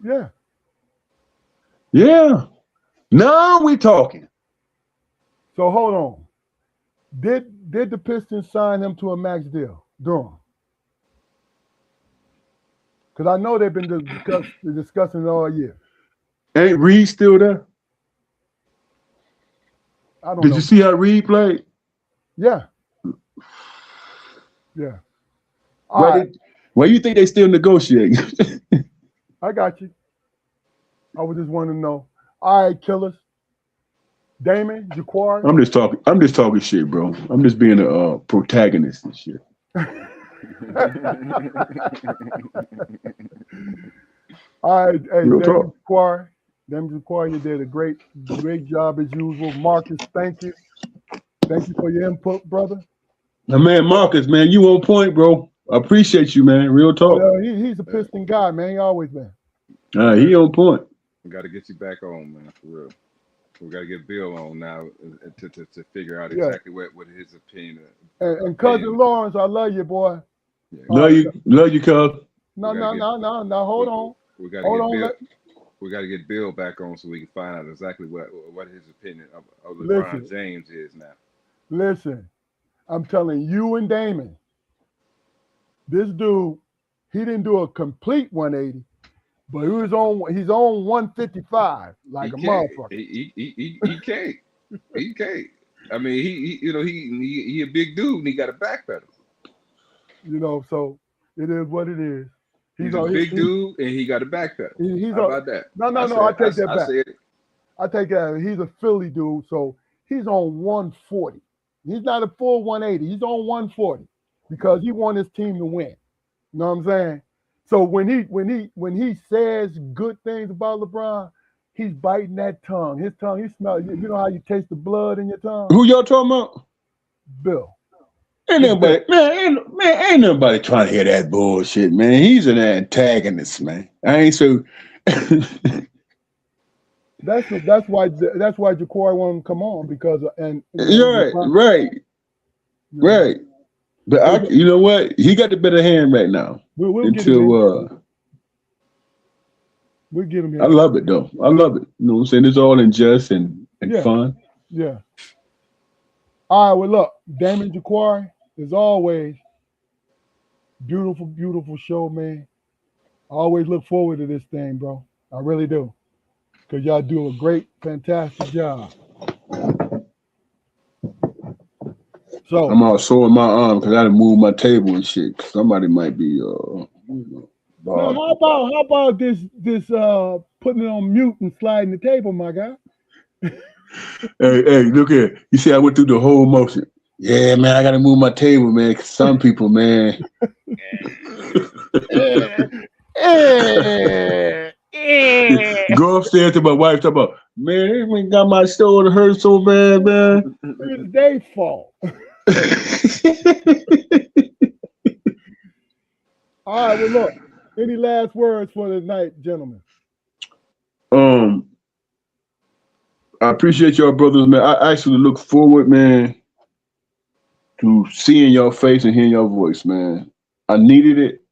S1: Yeah.
S2: Yeah. Now we talking.
S1: So hold on. Did the Pistons sign him to a max deal, Durham? Because I know they've been discussing it all year.
S2: Ain't Reed still there?
S1: I don't know.
S2: Did you see how Reed played?
S1: Yeah. Yeah.
S2: Why you think they still negotiating?
S1: I got you. I was just wanting to know. All right, killers. Damon, Ja'Quari.
S2: I'm just talking shit, bro. I'm just being a protagonist and shit.
S1: All right, hey,
S2: Real talk.
S1: Damon Ja'Quari, you did a great job as usual. Marcus, thank you. Thank you for your input, brother.
S2: Now, man, Marcus, man, you on point, bro. I appreciate you, man. Real talk.
S1: He's a Piston guy, man. He always been.
S2: He on point.
S3: We got to get you back on, man, for real. We got to get Bill on now to figure out exactly what his opinion is.
S1: And cousin Lawrence, I love you, boy.
S2: Yeah. Love you, cuz.
S1: No. Hold on.
S3: We got to get Bill back on so we can find out exactly what his opinion of LeBron James is now.
S1: Listen, I'm telling you and Damon, this dude, he didn't do a complete 180, but he's on 155 like a motherfucker.
S3: He can't. He can't. I mean, he a big dude and he got a back pedal.
S1: So it is what it is.
S3: He's a big dude and he got a back pedal. How about that?
S1: No, I take that back. I take that. He's a Philly dude, so he's on 140. He's not a full 180. He's on 140 because he want his team to win. You know what I'm saying? So when he says good things about LeBron, he's biting that tongue. His tongue, he smells. You know how you taste the blood in your tongue?
S2: Who y'all talking about?
S1: Bill.
S2: Ain't nobody trying to hear that bullshit, man. He's an antagonist, man. I ain't so.
S1: That's why Ja'Quari wanted to come on because
S2: right. But you know what? He got the better hand right now.
S1: We'll get him here.
S2: I love it though. I love it. You know what I'm saying? It's all in jest and fun.
S1: Yeah. All right. Well, look, Damon Ja'Quari, as always, beautiful, beautiful show, man. I always look forward to this thing, bro. I really do. Because y'all do a great, fantastic job. So
S2: I'm all sore in my arm because I had to move my table and shit. Somebody might be
S1: how about this putting it on mute and sliding the table, my guy.
S2: Hey, look here. You see, I went through the whole motion. Yeah, man, I gotta move my table, man. 'Cause some people, man. Go upstairs to my wife, talk about, man, they even got my shoulder hurt so bad, man.
S1: It's their fault. All right, well, look. Any last words for the night, gentlemen?
S2: I appreciate y'all, brothers, man. I actually look forward, man, to seeing your face and hearing your voice, man. I needed it,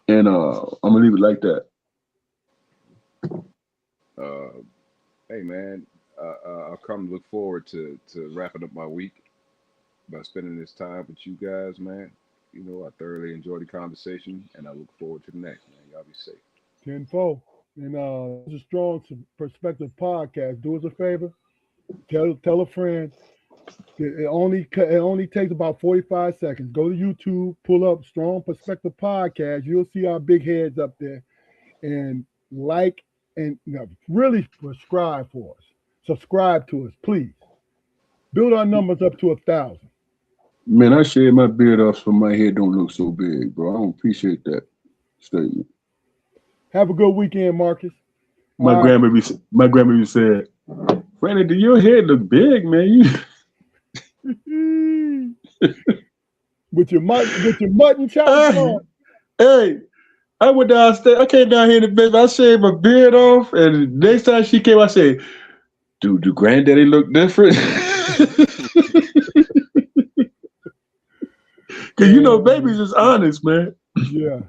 S2: and I'm gonna leave it like that.
S3: Hey man, I'll come look forward to wrapping up my week by spending this time with you guys, man. You know, I thoroughly enjoyed the conversation, and I look forward to the next, man. Y'all be safe.
S1: Tenfold. And it's a strong perspective podcast. Do us a favor. Tell a friend. It only takes about 45 seconds. Go to YouTube, pull up Strong Perspective Podcast. You'll see our big heads up there. And like and really subscribe for us. Subscribe to us, please. Build our numbers up to 1,000.
S2: Man, I shaved my beard off so my head don't look so big, bro. I don't appreciate that statement.
S1: Have a good weekend, Marcus.
S2: My grandbaby said, Randy, do your head look big, man?
S1: with your mutton chops on.
S2: Hey, I went downstairs. I came down here in the bed. I shaved my beard off, and the next time she came, I said, "Do granddaddy look different?" Because you know, babies is honest, man.
S1: Yeah.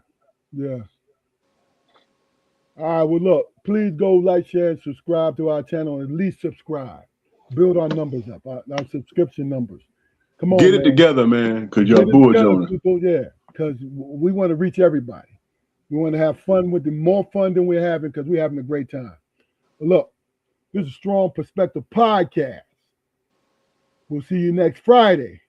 S1: All right, well, look, please go like, share, and subscribe to our channel. At least subscribe. Build our numbers up, our subscription numbers. Come on,
S2: get it together, man, because you're
S1: bored, people. Yeah, because we want to reach everybody. We want to have fun with more fun than we're having because we're having a great time. But look, this is Strong Perspective Podcast. We'll see you next Friday.